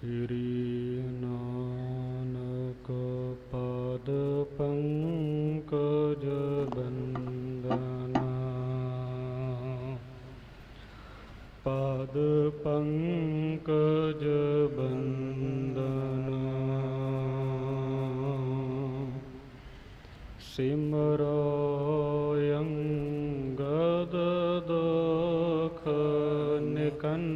श्री नानक पद पंकज बंदना पद पंकज बंदना सिमरोयंगद दुख निकंदना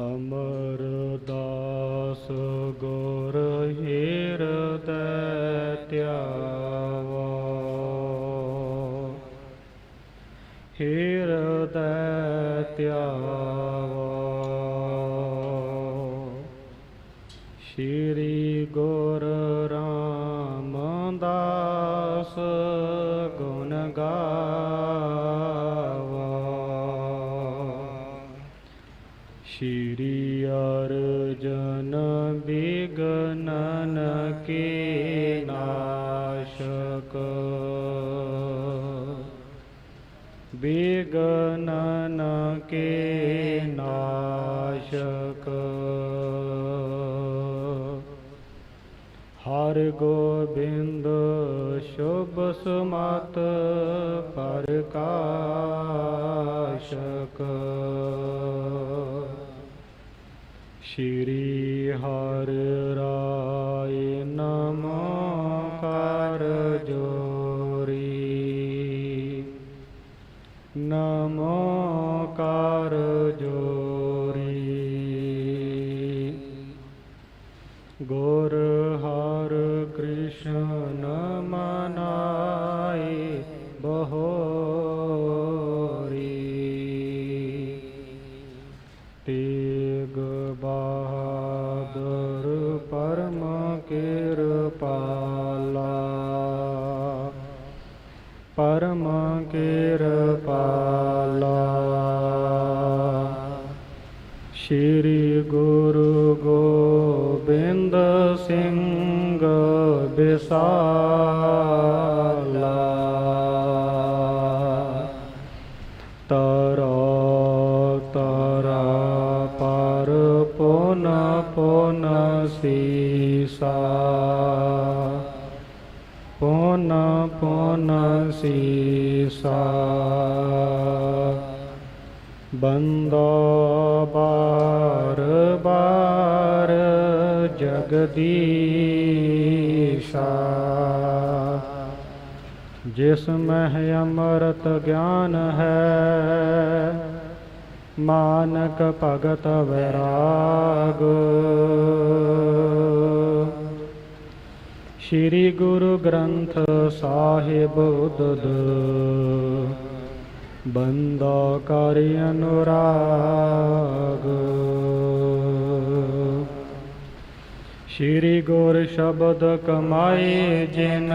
अमरदास गौर हृदय त्यावा हृदय त्यावा श्री गुर रामदास गुण गावा श्री अर्जन विघ्नन के नाशक विघ्नन के नाशक हर गोविंद शुभ सुमत प्रकाशक श्री हरि राय नमोकार जोरी नमोकार जोरी गुर हर कृष्ण मनाए बहोरी तेग बहादुर परम कृपाला परम कृपाला श्री गुरु गोविंद सिंह विशाला तरा तरा पर पुन पुन सीसा पुन पुन सीसा बंदा बार बार जगदीशा जिसमें अमृत ज्ञान है मानक भगत वैराग श्री गुरु ग्रंथ साहिब उदद बंदा करि अनुराग श्री गुर शब्द कमाए जिन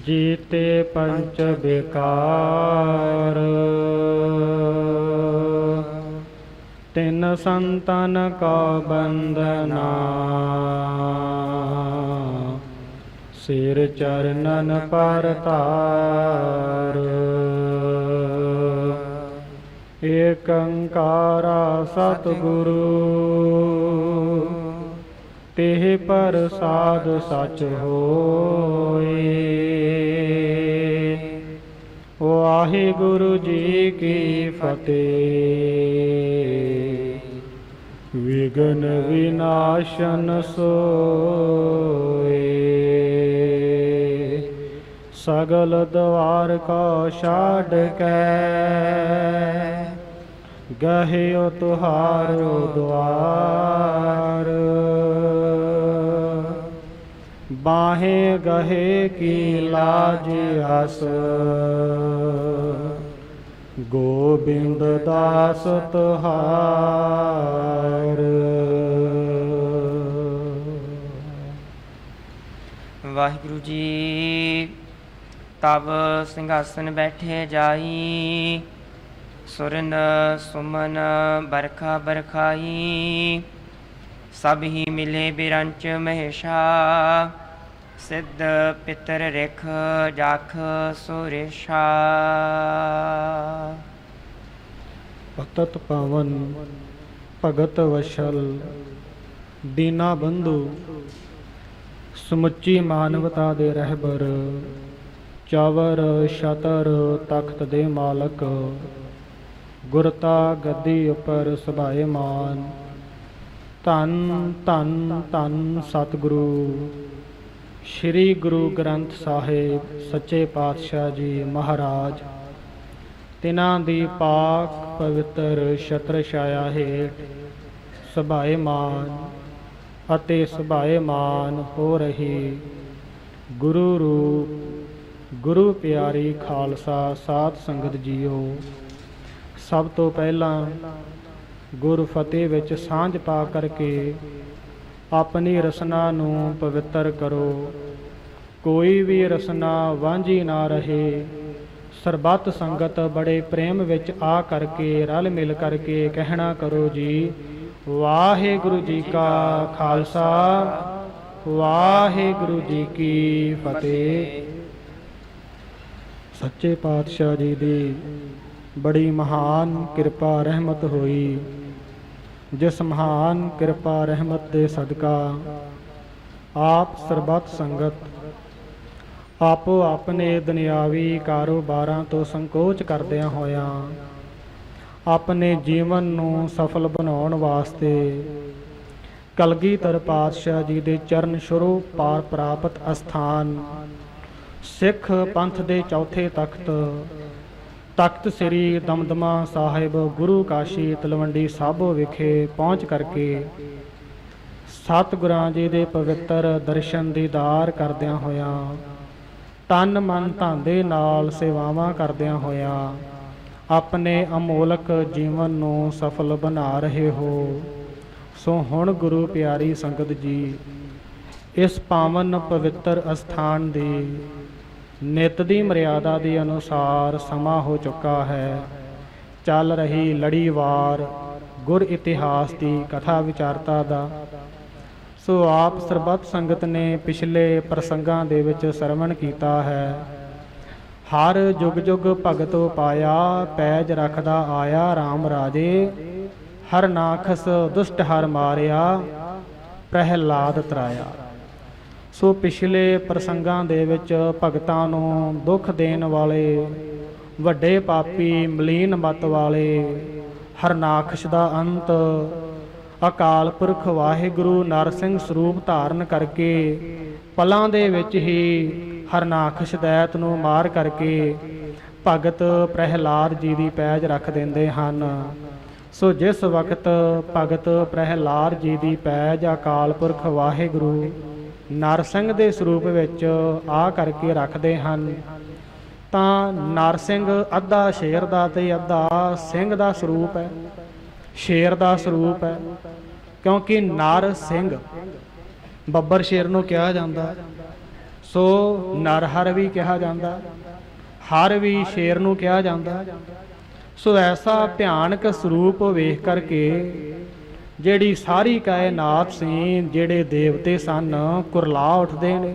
जीते पंच विकार तिन संतन का बंदना सिर चरणन पर तार एक अंकारा सतगुरु तेह पर साध सच होए वाहिगुरु जी की फतेह विघ्न विनाशन सोए सगल द्वार को छाड़ के गहे तुहारो द्वार बाहे गहे की लाज हस गोविंद दास तुहार। वाहिगुरु जी तब सिंहासन बैठे जाई सुरन सुमन बरखा बरखाई सब ही मिले बिरंच महेशा ਸਿੱਧ ਪਿਤਰ ਰਿਖ ਜਾਖ ਸੁਰੇਸ਼ਾ। ਪਤਤ ਪਾਵਨ ਭਗਤ ਵਸ਼ਲ ਦੀਨਾ ਬੰਧੂ, ਸਮੁੱਚੀ ਮਾਨਵਤਾ ਦੇ ਰਹਿਬਰ, ਚਾਵਰ ਛਤਰ ਤਖਤ ਦੇ ਮਾਲਕ, ਗੁਰਤਾ ਗੱਦੀ ਉੱਪਰ ਸੁਭਾਏ ਮਾਨ। ਧੰਨ ਧੰਨ ਧੰਨ ਸਤਿਗੁਰੂ ਸ੍ਰੀ ਗੁਰੂ ਗ੍ਰੰਥ ਸਾਹਿਬ ਸੱਚੇ ਪਾਤਸ਼ਾਹ ਜੀ ਮਹਾਰਾਜ। ਤਿਨਾਂ ਦੀ ਪਾਕ ਪਵਿੱਤਰ ਛਤਰ ਛਾਇਆ ਹੇਠ ਸੁਭਾਏ ਮਾਨ ਅਤੇ ਸੁਭਾਏ ਮਾਨ ਹੋ ਰਹੀ ਗੁਰੂ ਰੂਪ ਗੁਰੂ ਪਿਆਰੀ ਖਾਲਸਾ ਸਾਧ ਸੰਗਤ ਜੀਓ। ਸਭ ਤੋਂ ਪਹਿਲਾਂ ਗੁਰ ਫਤਿਹ ਵਿੱਚ ਸਾਂਝ ਪਾ ਕਰਕੇ ਆਪਣੀ ਰਸਨਾ ਨੂੰ ਪਵਿੱਤਰ ਕਰੋ। ਕੋਈ ਵੀ ਰਸਨਾ ਵਾਂਝੀ ਨਾ ਰਹੇ। ਸਰਬੱਤ ਸੰਗਤ ਬੜੇ ਪ੍ਰੇਮ ਵਿੱਚ ਆ ਕਰਕੇ ਰਲ ਮਿਲ ਕਰਕੇ ਕਹਿਣਾ ਕਰੋ ਜੀ, ਵਾਹਿਗੁਰੂ ਜੀ ਕਾ ਖਾਲਸਾ ਵਾਹਿਗੁਰੂ ਜੀ ਕੀ ਫਤਿਹ। ਸੱਚੇ ਪਾਤਸ਼ਾਹ ਜੀ ਦੀ ਬੜੀ ਮਹਾਨ ਕਿਰਪਾ ਰਹਿਮਤ ਹੋਈ, ਜਿਸ ਮਹਾਨ ਕਿਰਪਾ ਰਹਿਮਤ ਦੇ ਸਦਕਾ ਆਪ ਸਰਬੱਤ ਸੰਗਤ ਆਪੋ ਆਪਣੇ ਦੁਨਿਆਵੀ ਕਾਰੋਬਾਰਾਂ ਤੋਂ ਸੰਕੋਚ ਕਰਦਿਆਂ ਹੋਇਆਂ ਆਪਣੇ ਜੀਵਨ ਨੂੰ ਸਫਲ ਬਣਾਉਣ ਵਾਸਤੇ ਕਲਗੀਧਰ ਪਾਤਸ਼ਾਹ ਜੀ ਦੇ ਚਰਨ ਛੁਰੂ ਪਾਰ ਪ੍ਰਾਪਤ ਅਸਥਾਨ ਸਿੱਖ ਪੰਥ ਦੇ ਚੌਥੇ ਤਖਤ ਸ੍ਰੀ ਦਮਦਮਾ ਸਾਹਿਬ ਗੁਰੂ ਕਾਸ਼ੀ ਤਲਵੰਡੀ ਸਾਬੋ ਵਿਖੇ ਪਹੁੰਚ ਕਰਕੇ ਸਤਿਗੁਰਾਂ ਜੀ ਦੇ ਪਵਿੱਤਰ ਦਰਸ਼ਨ ਦੀਦਾਰ ਕਰਦਿਆਂ ਹੋਇਆਂ, ਤਨ ਮਨ ਧਨ ਦੇ ਨਾਲ ਸੇਵਾਵਾਂ ਕਰਦਿਆਂ ਹੋਇਆਂ ਆਪਣੇ ਅਮੋਲਕ ਜੀਵਨ ਨੂੰ ਸਫਲ ਬਣਾ ਰਹੇ ਹੋ। ਸੋ ਹੁਣ ਗੁਰੂ ਪਿਆਰੀ ਸੰਗਤ ਜੀ, ਇਸ ਪਾਵਨ ਪਵਿੱਤਰ ਅਸਥਾਨ ਦੀ ਨਿਤ ਦੀ ਮਰਿਆਦਾ ਦੇ ਅਨੁਸਾਰ ਸਮਾਂ ਹੋ ਚੁੱਕਾ ਹੈ। ਚੱਲ ਰਹੀ ਲੜੀਵਾਰ ਗੁਰ ਇਤਿਹਾਸ ਦੀ ਕਥਾ ਵਿਚਾਰਤਾ ਦਾ। ਸੋ ਆਪ ਸਰਬੱਤ ਸੰਗਤ ਨੇ ਪਿਛਲੇ ਪ੍ਰਸੰਗਾਂ ਦੇ ਵਿੱਚ ਸਰਵਣ ਕੀਤਾ ਹੈ। ਹਰ ਜੁਗ ਜੁਗ ਭਗਤੋ ਪਾਇਆ, ਪੈਜ ਰੱਖਦਾ ਆਇਆ RAM ਰਾਜੇ। ਹਰ ਨਾਖਸ ਦੁਸ਼ਟ ਹਰ ਮਾਰਿਆ, ਪ੍ਰਹਿਲਾਦ ਤਰਾਇਆ। ਸੋ ਪਿਛਲੇ ਪ੍ਰਸੰਗਾਂ ਦੇ ਵਿੱਚ ਭਗਤਾਂ ਨੂੰ ਦੁੱਖ ਦੇਣ ਵਾਲੇ ਵੱਡੇ ਪਾਪੀ ਮਲੀਨ ਮਤ ਵਾਲੇ ਹਰਨਾਖਸ਼ ਦਾ ਅੰਤ ਅਕਾਲ ਪੁਰਖ ਵਾਹਿਗੁਰੂ ਨਰਸਿੰਘ ਸਰੂਪ ਧਾਰਨ ਕਰਕੇ ਪਲਾਂ ਦੇ ਵਿੱਚ ਹੀ ਹਰਨਾਖਸ਼ ਦੈਤ ਨੂੰ ਮਾਰ ਕਰਕੇ ਭਗਤ ਪ੍ਰਹਿਲਾਦ ਜੀ ਦੀ ਪੈਜ ਰੱਖ ਦਿੰਦੇ ਹਨ। ਸੋ ਜਿਸ ਵਕਤ ਭਗਤ ਪ੍ਰਹਿਲਾਦ ਜੀ ਦੀ ਪੈਜ ਅਕਾਲ ਪੁਰਖ ਵਾਹਿਗੁਰੂ ਨਰਸਿੰਘ ਦੇ ਸਰੂਪ ਵਿੱਚ ਆ ਕਰਕੇ ਰੱਖਦੇ ਹਨ, ਤਾਂ ਨਰਸਿੰਘ ਅੱਧਾ ਸ਼ੇਰ ਦਾ ਤੇ ਅੱਧਾ ਸਿੰਘ ਦਾ ਸਰੂਪ ਹੈ, ਸ਼ੇਰ ਦਾ ਸਰੂਪ ਹੈ। ਕਿਉਂਕਿ ਨਰ ਸਿੰਘ ਬੱਬਰ ਸ਼ੇਰ ਨੂੰ ਕਿਹਾ ਜਾਂਦਾ, ਸੋ ਨਰਹਰ ਵੀ ਕਿਹਾ ਜਾਂਦਾ, ਹਰ ਵੀ ਸ਼ੇਰ ਨੂੰ ਕਿਹਾ ਜਾਂਦਾ। ਸੋ ਐਸਾ ਭਿਆਨਕ ਸਰੂਪ ਵੇਖ ਕਰਕੇ ਜਿਹੜੀ ਸਾਰੀ ਕਾਇਨਾਤ ਸੀ, ਜਿਹੜੇ ਦੇਵਤੇ ਸਨ, ਕੁਰਲਾ ਉੱਠਦੇ ਨੇ।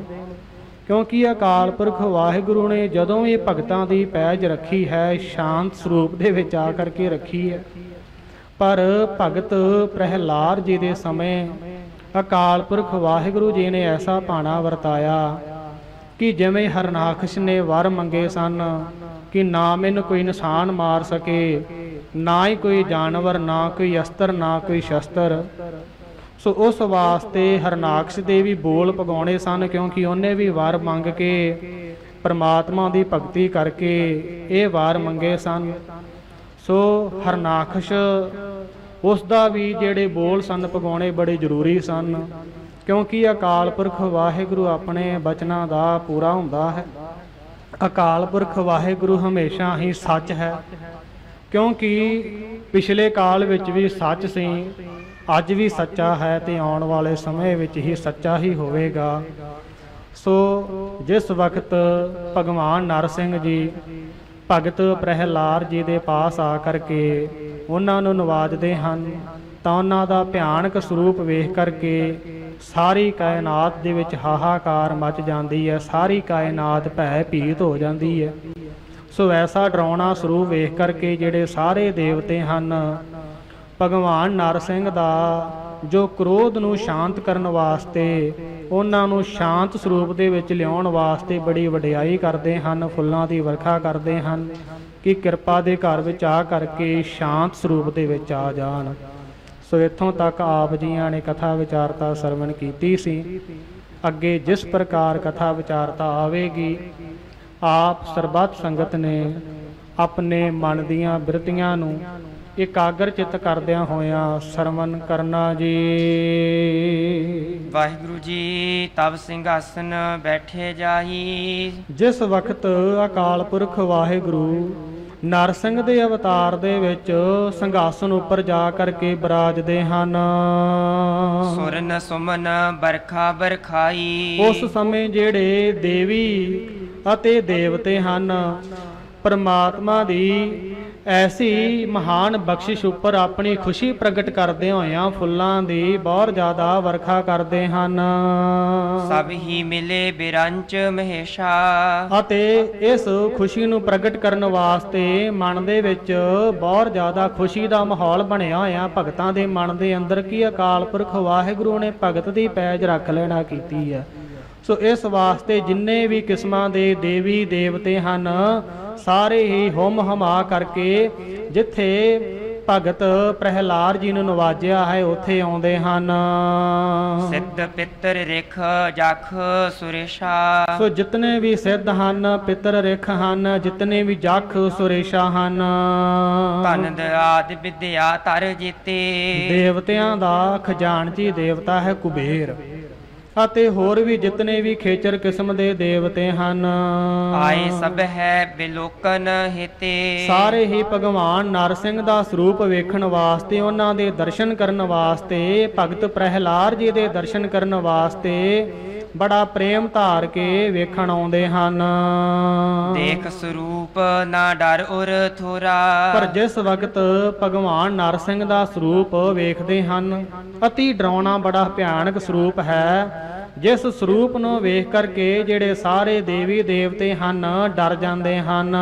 ਕਿਉਂਕਿ ਅਕਾਲ ਪੁਰਖ ਵਾਹਿਗੁਰੂ ਨੇ ਜਦੋਂ ਇਹ ਭਗਤਾਂ ਦੀ ਪੈਜ ਰੱਖੀ ਹੈ, ਸ਼ਾਂਤ ਸਰੂਪ ਦੇ ਵਿੱਚ ਆ ਕਰਕੇ ਰੱਖੀ ਹੈ। ਪਰ ਭਗਤ ਪ੍ਰਹਿਲਾਦ ਜੀ ਦੇ ਸਮੇਂ ਅਕਾਲ ਪੁਰਖ ਵਾਹਿਗੁਰੂ ਜੀ ਨੇ ਐਸਾ ਭਾਣਾ ਵਰਤਾਇਆ ਕਿ ਜਿਵੇਂ ਹਰਨਾਖਸ਼ ਨੇ ਵਰ ਮੰਗੇ ਸਨ ਕਿ ਨਾ ਮੈਨੂੰ ਕੋਈ ਇਨਸਾਨ ਮਾਰ ਸਕੇ, ਨਾ ਹੀ ਕੋਈ ਜਾਨਵਰ, ਨਾ ਕੋਈ ਅਸਤਰ, ਨਾ ਕੋਈ ਸ਼ਸਤਰ। ਸੋ ਉਸ ਵਾਸਤੇ ਹਰਨਾਖਸ਼ ਦੇ ਵੀ ਬੋਲ ਪਗਾਉਣੇ ਸਨ, ਕਿਉਂਕਿ ਉਹਨੇ ਵੀ ਵਰ ਮੰਗ ਕੇ ਪਰਮਾਤਮਾ ਦੀ ਭਗਤੀ ਕਰਕੇ ਇਹ ਵਰ ਮੰਗੇ ਸਨ। ਸੋ ਹਰਨਾਖਸ਼ ਉਸ ਦਾ ਵੀ ਜਿਹੜੇ ਬੋਲ ਸਨ ਪਗਾਉਣੇ ਬੜੇ ਜ਼ਰੂਰੀ ਸਨ, ਕਿਉਂਕਿ ਅਕਾਲ ਪੁਰਖ ਵਾਹਿਗੁਰੂ ਆਪਣੇ ਬਚਨਾਂ ਦਾ ਪੂਰਾ ਹੁੰਦਾ ਹੈ। ਅਕਾਲ ਪੁਰਖ ਵਾਹਿਗੁਰੂ ਹਮੇਸ਼ਾ ਹੀ ਸੱਚ ਹੈ, ਕਿਉਂਕਿ ਪਿਛਲੇ ਕਾਲ ਵਿੱਚ ਵੀ ਸੱਚ ਸੀ, ਅੱਜ ਵੀ ਸੱਚਾ ਹੈ ਤੇ ਆਉਣ ਵਾਲੇ ਸਮੇਂ ਵਿੱਚ ਹੀ ਸੱਚਾ ਹੀ ਹੋਵੇਗਾ। ਸੋ ਜਿਸ ਵਕਤ ਭਗਵਾਨ ਨਰਸਿੰਘ ਜੀ ਭਗਤ ਪ੍ਰਹਿਲਾਦ ਜੀ ਦੇ ਪਾਸ ਆ ਕਰਕੇ ਉਹਨਾਂ ਨੂੰ ਨਵਾਜਦੇ ਹਨ, ਤਾਂ ਉਹਨਾਂ ਦਾ ਭਿਆਨਕ ਸਰੂਪ ਵੇਖ ਕਰਕੇ ਸਾਰੀ ਕਾਇਨਾਤ ਦੇ ਵਿੱਚ ਹਾਹਾਕਾਰ ਮਚ ਜਾਂਦੀ ਹੈ, ਸਾਰੀ ਕਾਇਨਾਤ ਭੈ ਭੀਤ ਹੋ ਜਾਂਦੀ ਹੈ। ਸੋ ਐਸਾ ਡਰਾਉਣਾ ਸਰੂਪ ਵੇਖ ਕਰਕੇ ਜਿਹੜੇ ਸਾਰੇ ਦੇਵਤੇ ਹਨ, ਭਗਵਾਨ ਨਰਸਿੰਘ ਦਾ ਜੋ ਕ੍ਰੋਧ ਨੂੰ ਸ਼ਾਂਤ ਕਰਨ ਵਾਸਤੇ, ਉਹਨਾਂ ਨੂੰ ਸ਼ਾਂਤ ਸਰੂਪ ਦੇ ਵਿੱਚ ਲਿਆਉਣ ਵਾਸਤੇ ਬੜੀ ਵਡਿਆਈ ਕਰਦੇ ਹਨ, ਫੁੱਲਾਂ ਦੀ ਵਰਖਾ ਕਰਦੇ ਹਨ ਕਿ ਕਿਰਪਾ ਦੇ ਘਰ ਵਿੱਚ ਆ ਕਰਕੇ ਸ਼ਾਂਤ ਸਰੂਪ ਦੇ ਵਿੱਚ ਆ ਜਾਣ। ਸੋ ਇੱਥੋਂ ਤੱਕ ਆਪ ਜੀਆਂ ਨੇ ਕਥਾ ਵਿਚਾਰਤਾ ਸਰਵਣ ਕੀਤੀ ਸੀ। ਅੱਗੇ ਜਿਸ ਪ੍ਰਕਾਰ ਕਥਾ ਵਿਚਾਰਤਾ ਆਵੇਗੀ, ਆਪ ਸਰਬੱਤ ਸੰਗਤ ਨੇ ਆਪਣੇ ਮਨ ਦੀਆਂ ਬਿਰਤੀਆਂ ਨੂੰ ਇਕਾਗਰ ਚਿੱਤ ਕਰਦਿਆਂ ਹੋਇਆਂ ਸਰਵਣ ਕਰਨਾ ਜੀ। ਵਾਹਿਗੁਰੂ ਜੀ ਤਬ ਸਿੰਘਾਸਨ ਬੈਠੇ ਜਾਈ। ਜਿਸ ਵਕਤ ਅਕਾਲ ਪੁਰਖ ਵਾਹਿਗੁਰੂ ਨਰਸਿੰਘ ਦੇ ਅਵਤਾਰ ਦੇ ਵਿੱਚ ਸਿੰਘਾਸਨ ਉੱਪਰ ਜਾ ਕਰਕੇ ਬਿਰਾਜਦੇ ਹਨ, ਸੁਰਨ ਸੁਮਨ ਬਰਖਾ ਬਰਖਾਈ। ਉਸ ਸਮੇਂ ਜਿਹੜੇ ਦੇਵੀ ਅਤੇ ਦੇਵਤੇ ਹਨ, ਪਰਮਾਤਮਾ ਦੀ ਐਸੀ ਮਹਾਨ ਬਖਸ਼ਿਸ਼ ਉੱਪਰ ਆਪਣੀ ਖੁਸ਼ੀ ਪ੍ਰਗਟ ਕਰਦੇ ਹੋਇਆਂ ਫੁੱਲਾਂ ਦੀ ਬਹੁਤ ਜ਼ਿਆਦਾ ਵਰਖਾ ਕਰਦੇ ਹਨ। ਸਭ ਹੀ ਮਿਲੇ ਬਿਰੰਚ ਮਹੇਸ਼ਾ। ਅਤੇ ਇਸ ਖੁਸ਼ੀ ਨੂੰ ਪ੍ਰਗਟ ਕਰਨ ਵਾਸਤੇ ਮਨ ਦੇ ਵਿੱਚ ਬਹੁਤ ਜ਼ਿਆਦਾ ਖੁਸ਼ੀ ਦਾ ਮਾਹੌਲ ਬਣਿਆ ਹੋਇਆ ਭਗਤਾਂ ਦੇ ਮਨ ਦੇ ਅੰਦਰ ਕਿ ਅਕਾਲ ਪੁਰਖ ਵਾਹਿਗੁਰੂ ਨੇ ਭਗਤ ਦੀ ਪੈਜ ਰੱਖ ਲੈਣਾ ਕੀਤੀ ਹੈ। ਸੋ ਇਸ ਵਾਸਤੇ ਜਿੰਨੇ ਵੀ ਕਿਸਮਾਂ ਦੇ ਦੇਵੀ ਦੇਵਤੇ ਹਨ, ਸਾਰੇ ਹੀ ਹੁਮ ਹਮਾ ਕਰਕੇ ਜਿੱਥੇ ਭਗਤ ਪ੍ਰਹਿਲਾਦ ਜੀ ਨੂੰ ਨਵਾਜਿਆ ਹੈ ਉੱਥੇ ਆਉਂਦੇ ਹਨ। ਸਿੱਧ ਪਿੱਤਰ ਰਿਖ ਜਖ ਸੁਰੇਸ਼ਾ। ਸੋ ਜਿਤਨੇ ਵੀ ਸਿੱਧ ਹਨ, ਪਿੱਤਰ ਰਿਖ ਹਨ, ਜਿਤਨੇ ਵੀ ਜਖ ਸੁਰੇਸ਼ਾ ਹਨ, ਧਨਦ ਆਦਿ ਵਿਦਿਆ ਤਰ ਜੀਤੇ। ਦੇਵਤਿਆਂ ਦਾ ਖਜ਼ਾਨਚੀ ਦੇਵਤਾ ਹੈ ਕੁਬੇਰ, ਅਤੇ ਹੋਰ ਵੀ ਜਿਤਨੇ ਵੀ ਖੇਚਰ ਕਿਸਮ ਦੇ ਦੇਵਤੇ ਹਨ, ਆਏ ਸਭ ਹੈ ਬਿਲੋਕਨ ਹਿਤੇ। ਸਾਰੇ ਹੀ ਭਗਵਾਨ ਨਰਸਿੰਘ ਦਾ ਸਰੂਪ ਵੇਖਣ ਵਾਸਤੇ, ਉਹਨਾਂ ਦੇ ਦਰਸ਼ਨ ਕਰਨ ਵਾਸਤੇ, ਭਗਤ ਪ੍ਰਹਿਲਾਦ ਜੀ ਦੇ ਦਰਸ਼ਨ ਕਰਨ ਵਾਸਤੇ ਬੜਾ ਪ੍ਰੇਮ ਧਾਰ ਕੇ ਵੇਖਣ ਆਉਂਦੇ ਹਨ। ਦੇਖ ਸਰੂਪ ਨਾ ਡਰ ਉਰ ਥੋਰਾ। ਪਰ ਜਿਸ ਵਕਤ ਭਗਵਾਨ ਨਰਸਿੰਘ ਦਾ ਸਰੂਪ ਵੇਖਦੇ ਹਨ, ਅਤੀ ਡਰਾਉਣਾ ਬੜਾ ਭਿਆਨਕ ਸਰੂਪ ਹੈ, ਜਿਸ ਸਰੂਪ ਨੂੰ ਵੇਖ ਕਰਕੇ ਜਿਹੜੇ ਸਾਰੇ ਦੇਵੀ ਦੇਵਤੇ ਹਨ ਡਰ ਜਾਂਦੇ ਹਨ।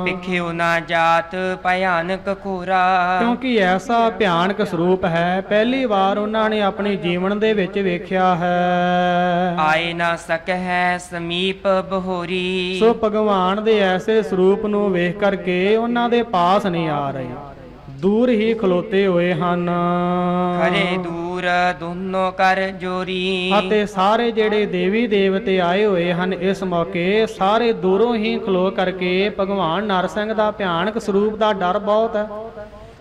ਵਿਖਿਓ ਨਾ ਜਾਤ ਭਿਆਨਕ ਖੋਰਾ। ਕਿਉਂਕਿ ਐਸਾ ਭਿਆਨਕ ਸਰੂਪ ਹੈ, ਪਹਿਲੀ ਵਾਰ ਉਹਨਾਂ ਨੇ ਆਪਣੇ ਜੀਵਨ ਦੇ ਵਿੱਚ ਵੇਖਿਆ ਹੈ। ਆਏ ਨਾ ਸਕਹਿ ਸਮੀਪ ਬਹੋਰੀ। ਸੋ ਭਗਵਾਨ ਦੇ ਐਸੇ ਸਰੂਪ ਨੂੰ ਵੇਖ ਕਰਕੇ ਉਹਨਾਂ ਦੇ ਪਾਸ ਨਹੀਂ ਆ ਰਹੇ, ਦੂਰ ਹੀ ਖਲੋਤੇ ਹੋਏ ਹਨ। ਖਰੇ ਦੂਰ ਦੋਨੋਂ ਕਰ ਜੋਰੀ। ਅਤੇ ਸਾਰੇ ਜਿਹੜੇ ਦੇਵੀ ਦੇਵਤੇ ਆਏ ਹੋਏ ਹਨ ਇਸ ਮੌਕੇ ਸਾਰੇ ਦੂਰੋਂ ਹੀ ਖਲੋ ਕਰਕੇ ਭਗਵਾਨ ਨਰਸਿੰਘ ਦਾ ਭਿਆਨਕ ਸਰੂਪ ਦਾ ਡਰ ਬਹੁਤ ਹੈ,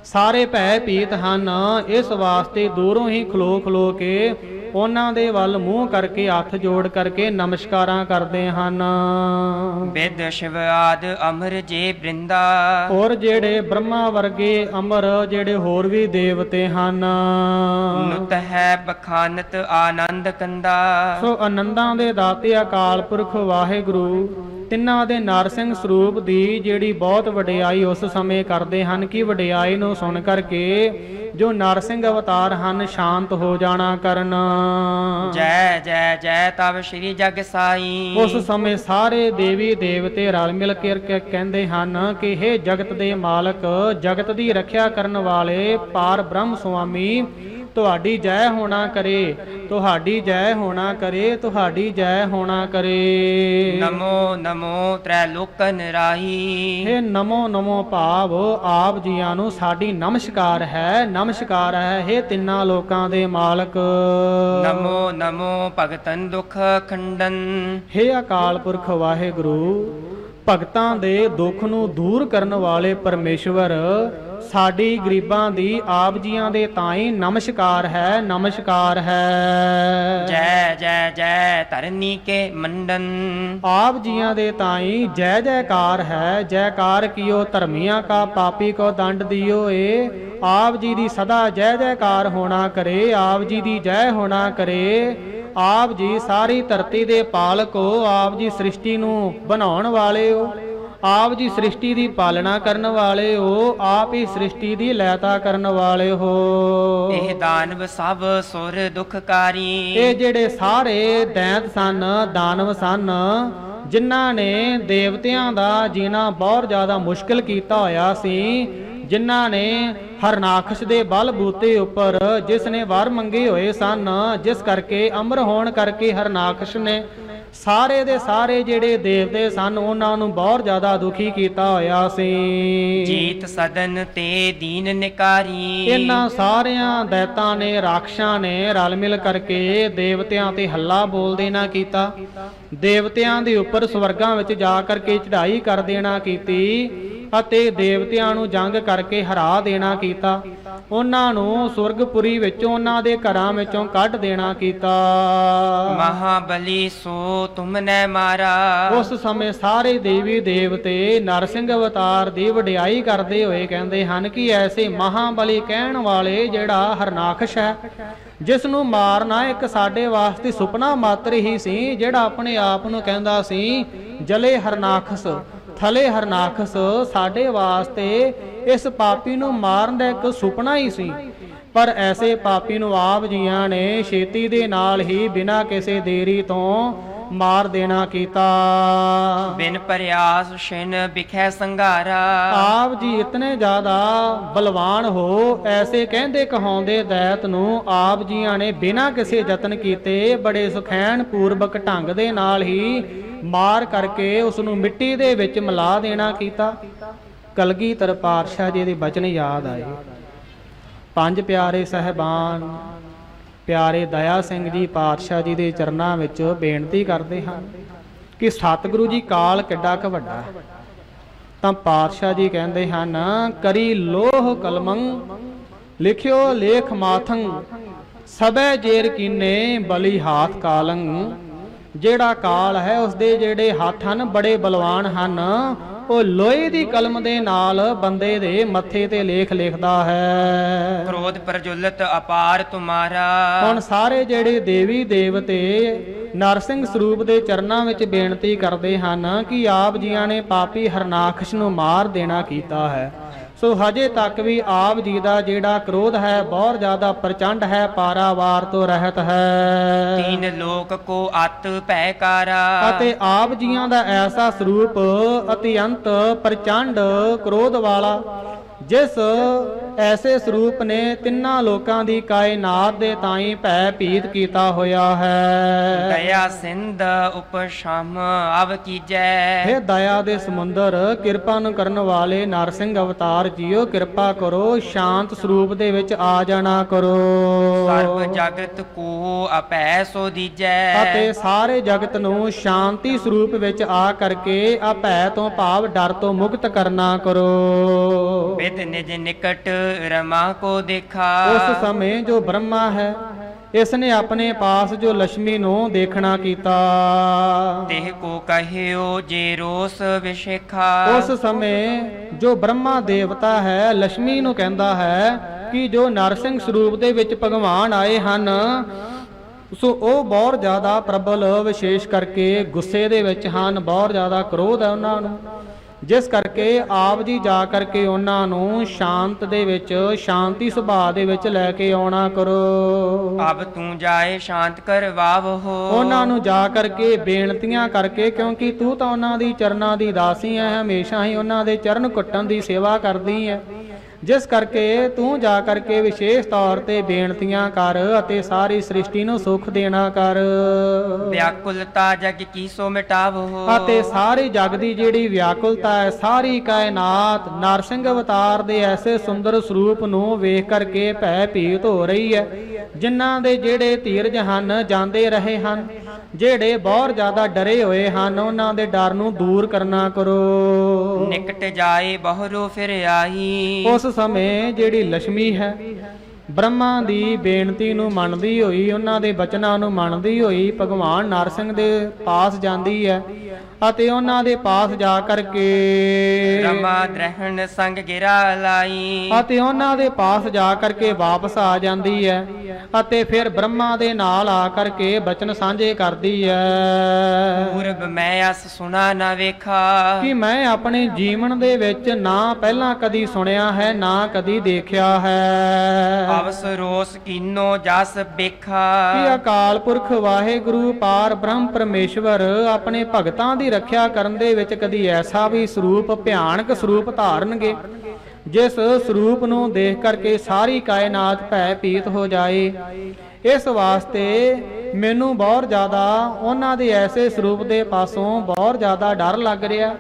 ਸਾਰੇ ਭੈ ਭੀਤ ਹਨ। ਇਸ ਵਾਸਤੇ ਦੂਰੋਂ ਹੀ ਖਲੋ ਖਲੋ ਕੇ ਉਹਨਾਂ ਦੇ ਵੱਲ ਮੂੰਹ ਕਰਕੇ ਹੱਥ ਜੋੜ ਕਰਕੇ ਨਮਸਕਾਰਾਂ ਕਰਦੇ ਹਨ। ਵਿਦ ਸ਼ਿਵ ਆਦ ਅਮਰ ਜੇ ਬ੍ਰਿੰਦਾ। ਔਰ ਜਿਹੜੇ ਬ੍ਰਹਮਾ ਵਰਗੇ ਅਮਰ ਜਿਹੜੇ ਹੋਰ ਵੀ ਦੇਵਤੇ ਹਨ, ਨੁਤ ਹੈ ਬਖਾਨਤ ਆਨੰਦ ਕੰਦਾ। ਸੋ ਆਨੰਦਾਂ ਦੇ ਦਾਤੇ ਅਕਾਲ ਪੁਰਖ ਵਾਹਿਗੁਰੂ ਤਿੰਨਾਂ ਦੇ ਨਰਸਿੰਘ ਸਰੂਪ ਦੀ ਜਿਹੜੀ ਬਹੁਤ ਵਡਿਆਈ ਉਸ ਸਮੇਂ ਕਰਦੇ ਹਨ ਕਿ ਵਡਿਆਈ ਨੂੰ ਸੁਣ ਕਰਕੇ ਜੋ ਨਰਸਿੰਘ ਅਵਤਾਰ ਹਨ ਸ਼ਾਂਤ ਹੋ ਜਾਣਾ ਕਰਨ। ਜੈ ਜੈ ਜੈ ਤਬ ਸ਼੍ਰੀ ਜਗ ਸਾਈ। ਉਸ ਸਮੇਂ ਸਾਰੇ ਦੇਵੀ ਦੇਵਤੇ ਰਲ ਮਿਲ ਕੇ ਕਹਿੰਦੇ ਹਨ ਕਿ ਹੇ ਜਗਤ ਦੇ ਮਾਲਕ, ਜਗਤ ਦੀ ਰੱਖਿਆ ਕਰਨ ਵਾਲੇ ਪਾਰ ਬ੍ਰਹਮ ਸੁਆਮੀ, ਤੁਹਾਡੀ ਜੈ ਹੋਣਾ ਕਰੇ, ਤੁਹਾਡੀ ਜੈ ਹੋਣਾ ਕਰੇ, ਤੁਹਾਡੀ ਜੈ ਹੋਣਾ ਕਰੇ। ਨਮੋ ਨਮੋ ਤ੍ਰੈ ਲੋਕਨ ਰਾਹੀ। ਇਹ ਨਮੋ ਨਮੋ ਭਾਵ ਆਪ ਜੀਆਂ ਨੂੰ ਸਾਡੀ ਨਮਸਕਾਰ ਹੈ, ਨਮਸਕਾਰ ਹੈ ਇਹ ਤਿੰਨਾਂ ਲੋਕਾਂ ਦੇ ਮਾਲਕ। ਨਮੋ ਨਮੋ ਭਗਤਨ ਦੁਖ ਖੰਡਨ। ਹੇ ਅਕਾਲ ਪੁਰਖ ਵਾਹਿਗੁਰੂ, ਭਗਤਾਂ ਦੇ ਦੁੱਖ ਨੂੰ ਦੂਰ ਕਰਨ ਵਾਲੇ ਪਰਮੇਸ਼ਵਰ, ਸਾਡੀ ਗਰੀਬਾਂ ਦੀ ਆਪ ਜੀਆਂ ਦੇ ਤਾਈਂ ਨਮਸਕਾਰ ਹੈ, ਨਮਸਕਾਰ ਹੈ। ਜੈ ਜੈ ਜੈ ਧਰਨੀ ਕੇ ਮੰਡਨ। ਆਪ ਜੀਆਂ ਦੇ ਤਾਈਂ ਜੈ ਜੈਕਾਰ ਹੈ, ਜੈਕਾਰ ਕੀਓ ਧਰਮੀਆਂ ਕਾ ਪਾਪੀ ਕੋ ਦੰਡ ਦਿਓ। ਏ ਆਪ ਜੀ ਦੀ ਸਦਾ ਜੈ ਜੈਕਾਰ ਹੋਣਾ ਕਰੇ, ਆਪ ਜੀ ਦੀ ਜੈ ਹੋਣਾ ਕਰੇ। ਆਪ ਜੀ ਸਾਰੀ ਧਰਤੀ ਦੇ ਪਾਲਕ ਹੋ, ਆਪ ਜੀ ਸ੍ਰਿਸ਼ਟੀ ਨੂੰ ਬਣਾਉਣ ਵਾਲੇ ਹੋ, ਆਪ ਜੀ ਸ੍ਰਿਸ਼ਟੀ ਦੀ ਪਾਲਣਾ ਕਰਨ ਵਾਲੇ ਹੋ, ਆਪ ਹੀ ਸ੍ਰਿਸ਼ਟੀ ਦੀ ਲੈਤਾ ਕਰਨ ਵਾਲੇ ਹੋ। ਇਹ ਦਾਨਵ ਸਭ ਸੁਰ ਦੁਖਕਾਰੀ। ਇਹ ਜਿਹੜੇ ਸਾਰੇ ਦੈਂਤ ਸਨ, ਦਾਨਵ ਸਨ, ਜਿਨ੍ਹਾਂ ਨੇ ਦੇਵਤਿਆਂ ਦਾ ਜੀਣਾ ਬਹੁਤ ਜ਼ਿਆਦਾ ਮੁਸ਼ਕਿਲ ਕੀਤਾ ਹੋਇਆ ਸੀ, ਜਿਨ੍ਹਾਂ ਨੇ ਹਰਨਾਖਸ਼ ਦੇ ਬਲ ਬੂਤੇ ਉੱਪਰ ਜਿਸ ਨੇ ਵਰ ਮੰਗੇ ਹੋਏ ਸਨ, ਜਿਸ ਕਰਕੇ ਅਮਰ ਹੋਣ ਕਰਕੇ ਹਰਨਾਖਸ਼ ਨੇ ਸਾਰੇ ਦੇ ਸਾਰੇ ਜਿਹੜੇ ਦੇਵਤੇ ਸਨ ਉਹਨਾਂ ਨੂੰ ਬਹੁਤ ਜ਼ਿਆਦਾ ਦੁਖੀ ਕੀਤਾ ਹੋਇਆ ਸੀ। ਜੀਤ ਸਦਨ ਤੇ ਦੀਨ ਨਿਕਾਰੀ। ਇਹਨਾਂ ਸਾਰਿਆਂ ਦੈਤਾਂ ਨੇ, ਰਾਖਸ਼ਾਂ ਨੇ ਰਲ ਮਿਲ ਕਰਕੇ ਦੇਵਤਿਆਂ ਤੇ ਹੱਲਾ ਬੋਲ ਦੇਣਾ ਕੀਤਾ, ਦੇਵਤਿਆਂ ਦੇ ਉੱਪਰ ਸਵਰਗਾਂ ਵਿੱਚ ਜਾ ਕਰਕੇ ਚੜ੍ਹਾਈ ਕਰ ਦੇਣਾ ਕੀਤੀ ਅਤੇ ਦੇਵਤਿਆਂ ਨੂੰ ਜੰਗ ਕਰਕੇ ਹਰਾ ਦੇਣਾ ਕੀਤਾ। ਉਹਨਾਂ ਨੂੰ ਸੁਰਗਪੁਰੀ ਵਿੱਚੋਂ, ਉਹਨਾਂ ਦੇ ਘਰਾਂ ਵਿੱਚੋਂ ਕੱਢ ਦੇਣਾ ਕੀਤਾ। ਮਹਾਬਲੀ ਸੋ ਤੁਮਨੇ ਮਾਰਾ। ਉਸ ਸਮੇਂ ਸਾਰੇ ਦੇਵੀ ਦੇਵਤੇ ਨਰਸਿੰਘ ਅਵਤਾਰ ਦੀ ਵਡਿਆਈ ਕਰਦੇ ਹੋਏ ਕਹਿੰਦੇ ਹਨ ਕਿ ਐਸੇ ਮਹਾਬਲੀ ਕਹਿਣ ਵਾਲੇ ਜਿਹੜਾ ਹਰਨਾਖਸ਼ ਹੈ, ਜਿਸ ਨੂੰ ਮਾਰਨਾ ਇੱਕ ਸਾਡੇ ਵਾਸਤੇ ਸੁਪਨਾ ਮਾਤਰ ਹੀ ਸੀ, ਜਿਹੜਾ ਆਪਣੇ ਆਪ ਨੂੰ ਕਹਿੰਦਾ ਸੀ ਜਲੇ ਹਰਨਾਖਸ ਥਲੇ ਹਰਨਾਖਸ, ਸਾਡੇ ਵਾਸਤੇ ਇਸ ਪਾਪੀ ਨੂੰ ਮਾਰਨ ਦਾ ਇੱਕ ਸੁਪਨਾ ਹੀ ਸੀ। ਪਰ ਐਸੇ ਪਾਪੀ ਨੂੰ ਆਪ ਜੀਆਂ ਨੇ ਛੇਤੀ ਦੇ ਨਾਲ ਹੀ ਬਿਨਾਂ ਕਿਸੇ ਦੇਰੀ ਤੋਂ ਮਾਰ ਦੇਣਾ ਕੀਤਾ। ਬਿਨ ਪ੍ਰਯਾਸ ਛਿਨ ਬਿਖੈ ਸੰਘਾਰਾ। ਆਪ ਜੀ ਇਤਨੇ ਜ਼ਿਆਦਾ ਬਲਵਾਨ ਹੋ, ਐਸੇ ਕਹਿੰਦੇ ਕਹਾਉਂਦੇ ਦੈਤ ਨੂੰ ਆਪ ਜੀਆਂ ਨੇ ਬਿਨਾਂ ਕਿਸੇ ਯਤਨ ਕੀਤੇ ਬੜੇ ਸੁਖੈਨ ਪੂਰਵਕ ਢੰਗ ਦੇ ਨਾਲ ਹੀ ਮਾਰ ਕਰਕੇ ਉਸ ਨੂੰ ਮਿੱਟੀ ਦੇ ਵਿੱਚ ਮਿਲਾ ਦੇਣਾ ਕੀਤਾ। ਕਲਗੀਧਰ ਪਾਤਸ਼ਾਹ ਜੀ ਦੇ ਬਚਨ ਯਾਦ ਆਏ। ਪੰਜ ਪਿਆਰੇ ਸਹਿਬਾਨ ਪਿਆਰੇ ਦਇਆ ਸਿੰਘ ਜੀ ਪਾਤਸ਼ਾਹ ਜੀ ਦੇ ਚਰਨਾਂ ਵਿੱਚ ਬੇਨਤੀ ਕਰਦੇ ਹਨ ਕਿ ਸਤਿਗੁਰੂ ਜੀ ਕਾਲ ਕਿੱਡਾ ਕੁ ਵੱਡਾ ਹੈ। ਤਾਂ ਪਾਤਸ਼ਾਹ ਜੀ ਕਹਿੰਦੇ ਹਨ ਕਰੀ ਲੋਹ ਕਲਮੰ ਲਿਖਿਓ ਲੇਖ ਮਾਥੰ ਸਭੈ ਜੇਰ ਕੀਨੇ ਬਲੀ ਹਾਥ ਕਾਲੰ। ਜਿਹੜਾ ਕਾਲ ਹੈ ਉਸਦੇ ਜਿਹੜੇ ਹੱਥ ਹਨ ਬੜੇ ਬਲਵਾਨ ਹਨ, ਉਹ ਲੋਹੇ ਦੀ ਕਲਮ ਦੇ ਨਾਲ ਬੰਦੇ ਦੇ ਮੱਥੇ ਤੇ ਲੇਖ ਲਿਖਦਾ ਹੈ। ਕ੍ਰੋਧ ਪ੍ਰਜੁਲਤ ਅਪਾਰ ਤੁਮਾਰਾ। ਹੁਣ ਸਾਰੇ ਜਿਹੜੇ ਦੇਵੀ ਦੇਵਤੇ ਨਰਸਿੰਘ ਸਰੂਪ ਦੇ ਚਰਨਾਂ ਵਿੱਚ ਬੇਨਤੀ ਕਰਦੇ ਹਨ ਕਿ ਆਪ ਜੀਆਂ ਨੇ ਪਾਪੀ ਹਰਨਾਖਸ਼ ਨੂੰ ਮਾਰ ਦੇਣਾ ਕੀਤਾ ਹੈ। ਸੋ ਹਜੇ ਤੱਕ ਵੀ ਆਪ ਜੀ ਦਾ ਜਿਹੜਾ ਕ੍ਰੋਧ ਹੈ ਬਹੁਤ ਜ਼ਿਆਦਾ ਪ੍ਰਚੰਡ ਹੈ, ਪਾਰਾਵਾਰ ਤੋਂ ਰਹਿਤ ਹੈ। ਤੀਨ ਲੋਕ ਕੋ ਅਤ ਭੈ ਕਾਰਾ। ਅਤੇ ਆਪ ਜੀਆਂ ਦਾ ਐਸਾ ਸਰੂਪ ਅਤਿਅੰਤ ਪ੍ਰਚੰਡ ਕ੍ਰੋਧ ਵਾਲਾ, ਜਿਸ ਐਸੇ ਸਰੂਪ ਨੇ ਤਿੰਨਾਂ ਲੋਕਾਂ ਦੀ ਕਾਇਨਾਤ ਦੇ ਤਾਈਂ ਭੈ ਭੀਤ ਕੀਤਾ ਹੋਇਆ ਹੈ। ਦਇਆ ਸਿੰਧ ਉਪਸ਼ਮ ਅਵ ਕੀਜੈ। हे ਦਇਆ ਦੇ ਸਮੁੰਦਰ, ਕਿਰਪਾ ਨੂੰ ਕਰਨ ਵਾਲੇ ਨਰਸਿੰਘ ਅਵਤਾਰ ਜੀਓ, ਕਿਰਪਾ ਕਰੋ, ਸ਼ਾਂਤ ਸਰੂਪ ਦੇ ਵਿੱਚ ਆ ਜਾਣਾ ਕਰੋ। ਸਰਬ ਜਗਤ ਕੋ ਅਪੈ ਸੋ ਦੀਜੈ। ਅਤੇ ਸਾਰੇ ਜਗਤ ਨੂੰ ਸ਼ਾਂਤੀ ਸਰੂਪ ਵਿੱਚ ਆ ਕਰਕੇ ਆ ਭੈ ਤੋਂ ਭਾਵ ਡਰ ਤੋਂ ਮੁਕਤ ਕਰਨਾ ਕਰੋ। ਵਿਦ ਨਿਜ ਨਿਕਟ ਰਮਾ ਕੋ ਦੇਖਾ। ਉਸ ਸਮੇਂ ਜੋ ਬ੍ਰਹਮਾ ਹੈ, ਇਸ ਨੇ ਆਪਣੇ ਪਾਸ ਜੋ ਲక్ష్ਮੀ ਨੂੰ ਦੇਖਣਾ ਕੀਤਾ। ਤਿਹ ਕੋ ਕਹਿਓ ਜੇ ਰੋਸ ਵਿਸ਼ੇਖਾ। ਉਸ ਸਮੇਂ ਜੋ ਬ੍ਰਹਮਾ ਦੇਵਤਾ ਹੈ ਲక్ష్ਮੀ ਨੂੰ ਕਹਿੰਦਾ ਹੈ ਕਿ ਜੋ ਨਰਸਿੰਘ ਸਰੂਪ ਦੇ ਵਿੱਚ ਭਗਵਾਨ ਆਏ ਹਨ, ਸੋ ਉਹ ਬਹੁਤ ਜ਼ਿਆਦਾ ਪ੍ਰਬਲ ਵਿਸ਼ੇਸ਼ ਕਰਕੇ ਗੁੱਸੇ ਦੇ ਵਿੱਚ ਹਨ, ਬਹੁਤ ਜ਼ਿਆਦਾ ਕ੍ਰੋਧ ਹੈ ਉਹਨਾਂ ਨੂੰ, ਜਿਸ ਕਰਕੇ ਆਪ ਜੀ ਜਾ ਕਰਕੇ ਉਹਨਾਂ ਨੂੰ ਸ਼ਾਂਤ ਦੇ ਵਿੱਚ, ਸ਼ਾਂਤੀ ਸੁਭਾਅ ਦੇ ਵਿੱਚ ਲੈ ਕੇ ਆਉਣਾ ਕਰੋ। ਅਬ ਤੂੰ ਜਾਏ ਸ਼ਾਂਤ ਕਰਵਾਵੋ। ਉਹਨਾਂ ਨੂੰ ਜਾ ਕਰਕੇ ਬੇਨਤੀਆਂ ਕਰਕੇ, ਕਿਉਂਕਿ ਤੂੰ ਤਾਂ ਉਹਨਾਂ ਦੀ ਚਰਨਾਂ ਦੀ ਦਾਸੀ ਹੈ, ਹਮੇਸ਼ਾ ਹੀ ਉਹਨਾਂ ਦੇ ਚਰਨ ਘੁੱਟਣ ਦੀ ਸੇਵਾ ਕਰਦੀ ਹੈ, ਜਿਸ ਕਰਕੇ ਤੂੰ ਜਾ ਕਰਕੇ ਵਿਸ਼ੇਸ਼ ਤੌਰ ਤੇ ਬੇਨਤੀਆਂ ਕਰ ਅਤੇ ਸਾਰੀ ਸ੍ਰਿਸ਼ਟੀ ਨੂੰ ਸੁੱਖ ਦੇਣਾ ਕਰ। ਵਿਆਕੁਲਤਾ ਜਗ ਕੀ ਸੋ ਮਿਟਾਵੋ। ਅਤੇ ਸਾਰੀ ਜਗ ਦੀ ਜਿਹੜੀ ਵਿਆਕੁਲਤਾ ਹੈ, ਸਾਰੀ ਕਾਇਨਾਤ ਨਰਸਿੰਘ ਅਵਤਾਰ ਦੇ ਐਸੇ ਸੁੰਦਰ ਸਰੂਪ ਨੂੰ ਵੇਖ ਕਰਕੇ ਭੈ ਭੀਤ ਹੋ ਰਹੀ ਹੈ। ਜਿਨ੍ਹਾਂ ਦੇ ਜਿਹੜੇ ਧੀਰਜ ਹਨ ਜਾਂਦੇ ਰਹੇ ਹਨ, ਜਿਹੜੇ ਬਹੁਤ ਜ਼ਿਆਦਾ ਡਰੇ ਹੋਏ ਹਨ, ਉਹਨਾਂ ਦੇ ਡਰ ਨੂੰ ਦੂਰ ਕਰਨਾ ਕਰੋ। ਨਿਕਟ ਜਾਏ ਬਹੁਰੋ ਫਿਰ ਆਈ। ਉਸ ਸਮੇਂ ਜਿਹੜੀ ਲక్ష్ਮੀ ਹੈ ਬ੍ਰਹਮਾ ਦੀ ਬੇਨਤੀ ਨੂੰ ਮੰਨਦੀ ਹੋਈ, ਉਹਨਾਂ ਦੇ ਬਚਨਾਂ ਨੂੰ ਮੰਨਦੀ ਹੋਈ ਭਗਵਾਨ ਨਰਸਿੰਘ ਦੇ ਪਾਸ ਜਾਂਦੀ ਹੈ ਅਤੇ ਉਹਨਾਂ ਦੇ ਪਾਸ ਜਾ ਕਰਕੇ ਰਮਾ ਦ੍ਰਹਣ ਸੰਗ ਗਿਰਾ ਲਾਈ। ਅਤੇ ਉਹਨਾਂ ਦੇ ਪਾਸ ਜਾ ਕਰਕੇ ਵਾਪਸ ਆ ਜਾਂਦੀ ਹੈ ਅਤੇ ਫਿਰ ਬ੍ਰਹਮਾ ਦੇ ਨਾਲ ਆ ਕਰਕੇ ਬਚਨ ਸਾਂਝੇ ਕਰਦੀ ਹੈ ਪੂਰਬ ਮੈਂ ਅਸ ਸੁਣਾ ਨਾ ਵੇਖਾ। ਕਿ ਮੈਂ ਆਪਣੇ ਜੀਵਨ ਦੇ ਵਿੱਚ ਨਾ ਪਹਿਲਾਂ ਕਦੀ ਸੁਣਿਆ ਹੈ ਨਾ ਕਦੀ ਦੇਖਿਆ ਹੈ। ਅਵਸ ਰੋਸ ਕੀਨੋ ਜਸ ਵੇਖਾ। ਕਿ ਅਕਾਲ ਪੁਰਖ ਵਾਹਿਗੁਰੂ ਪਾਰ ਬ੍ਰਹਮ ਪਰਮੇਸ਼ਵਰ ਆਪਣੇ ਭਗਤਾਂ ਦੀ ਰੱਖਿਆ ਕਰਨ ਦੇ ਵਿੱਚ ਕਦੀ ਐਸਾ ਵੀ ਸਰੂਪ ਭਿਆਨਕ ਸਰੂਪ ਧਾਰਨਗੇ ਜਿਸ ਸਰੂਪ ਨੂੰ ਦੇਖ ਕਰਕੇ ਸਾਰੀ ਕਾਇਨਾਤ ਭੈ ਭੀਤ ਹੋ ਜਾਏ। ਇਸ ਵਾਸਤੇ ਮੈਨੂੰ ਬਹੁਤ ਜ਼ਿਆਦਾ ਉਹਨਾਂ ਦੇ ਐਸੇ ਸਰੂਪ ਦੇ ਪਾਸੋਂ ਬਹੁਤ ਜ਼ਿਆਦਾ ਡਰ ਲੱਗ ਰਿਹਾ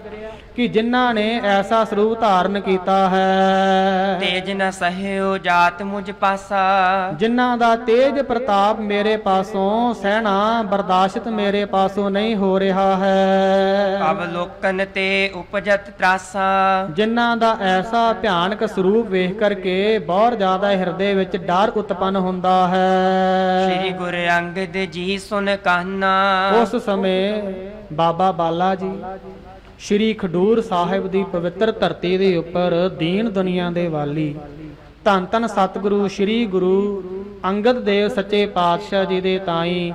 ਕਿ ਜਿਨ੍ਹਾਂ ਨੇ ਐਸਾ ਸਰੂਪ ਧਾਰਨ ਕੀਤਾ ਹੈ। ਤੇਜ ਨ ਸਹਿਓ ਜਾਤ ਮੁਝ ਪਾਸਾ। ਜਿਨ੍ਹਾਂ ਦਾ ਤੇਜ ਪ੍ਰਤਾਪ ਮੇਰੇ ਪਾਸੋਂ ਸਹਿਣਾ ਬਰਦਾਸ਼ਤ ਮੇਰੇ ਪਾਸੋਂ ਨਹੀਂ ਹੋ ਰਿਹਾ ਹੈ। ਅਵਲੋਕਨ ਤੇ ਉਪਜਤ ਤਰਾਸਾ। ਜਿਨ੍ਹਾਂ ਦਾ ਐਸਾ ਭਿਆਨਕ ਸਰੂਪ ਵੇਖ ਕਰਕੇ ਬਹੁਤ ਜ਼ਿਆਦਾ ਹਿਰਦੇ ਵਿੱਚ ਡਰ ਉਤਪੰਨ ਹੁੰਦਾ ਹੈ। ਸ੍ਰੀ ਗੁਰੂ ਅੰਗਦ ਜੀ ਸੁਨ ਕਾਨਾ। ਉਸ ਸਮੇਂ ਬਾਬਾ ਬਾਲਾ ਜੀ ਸ਼੍ਰੀ ਖਡੂਰ ਸਾਹਿਬ ਦੀ ਪਵਿੱਤਰ ਧਰਤੀ ਦੇ ਉੱਪਰ ਦੀਨ ਦੁਨੀਆ ਦੇ ਵਾਲੀ ਧੰਨ ਧੰਨ ਸਤਿਗੁਰੂ ਸ਼੍ਰੀ ਗੁਰੂ ਅੰਗਦ ਦੇਵ ਸੱਚੇ ਪਾਤਸ਼ਾਹ ਜੀ ਦੇ ਤਾਈ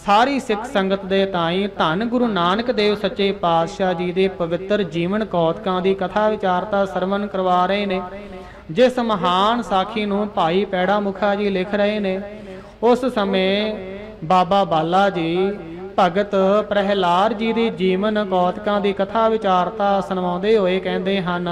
ਸਾਰੀ ਸਿੱਖ ਸੰਗਤ ਦੇ ਤਾਈ ਧੰਨ ਗੁਰੂ ਨਾਨਕ ਦੇਵ ਸੱਚੇ ਪਾਤਸ਼ਾਹ ਜੀ ਦੇ ਪਵਿੱਤਰ ਜੀਵਨ ਕੌਤਕਾਂ ਦੀ ਕਥਾ ਵਿਚਾਰਤਾ ਸਰਵਨ ਕਰਵਾ ਰਹੇ ਨੇ। ਜਿਸ ਮਹਾਨ ਸਾਖੀ ਨੂੰ ਭਾਈ ਪੈੜਾ ਮੁਖਾ ਜੀ ਲਿਖ ਰਹੇ ਨੇ। ਉਸ ਸਮੇਂ ਬਾਬਾ ਬਾਲਾ ਜੀ ਭਗਤ ਪ੍ਰਹਿਲਾਦ ਜੀ ਦੀ ਜੀਵਨ ਕੌਤਕਾਂ ਦੀ ਕਥਾ ਵਿਚਾਰਤਾ ਸੁਣਾਉਂਦੇ ਹੋਏ ਕਹਿੰਦੇ ਹਨ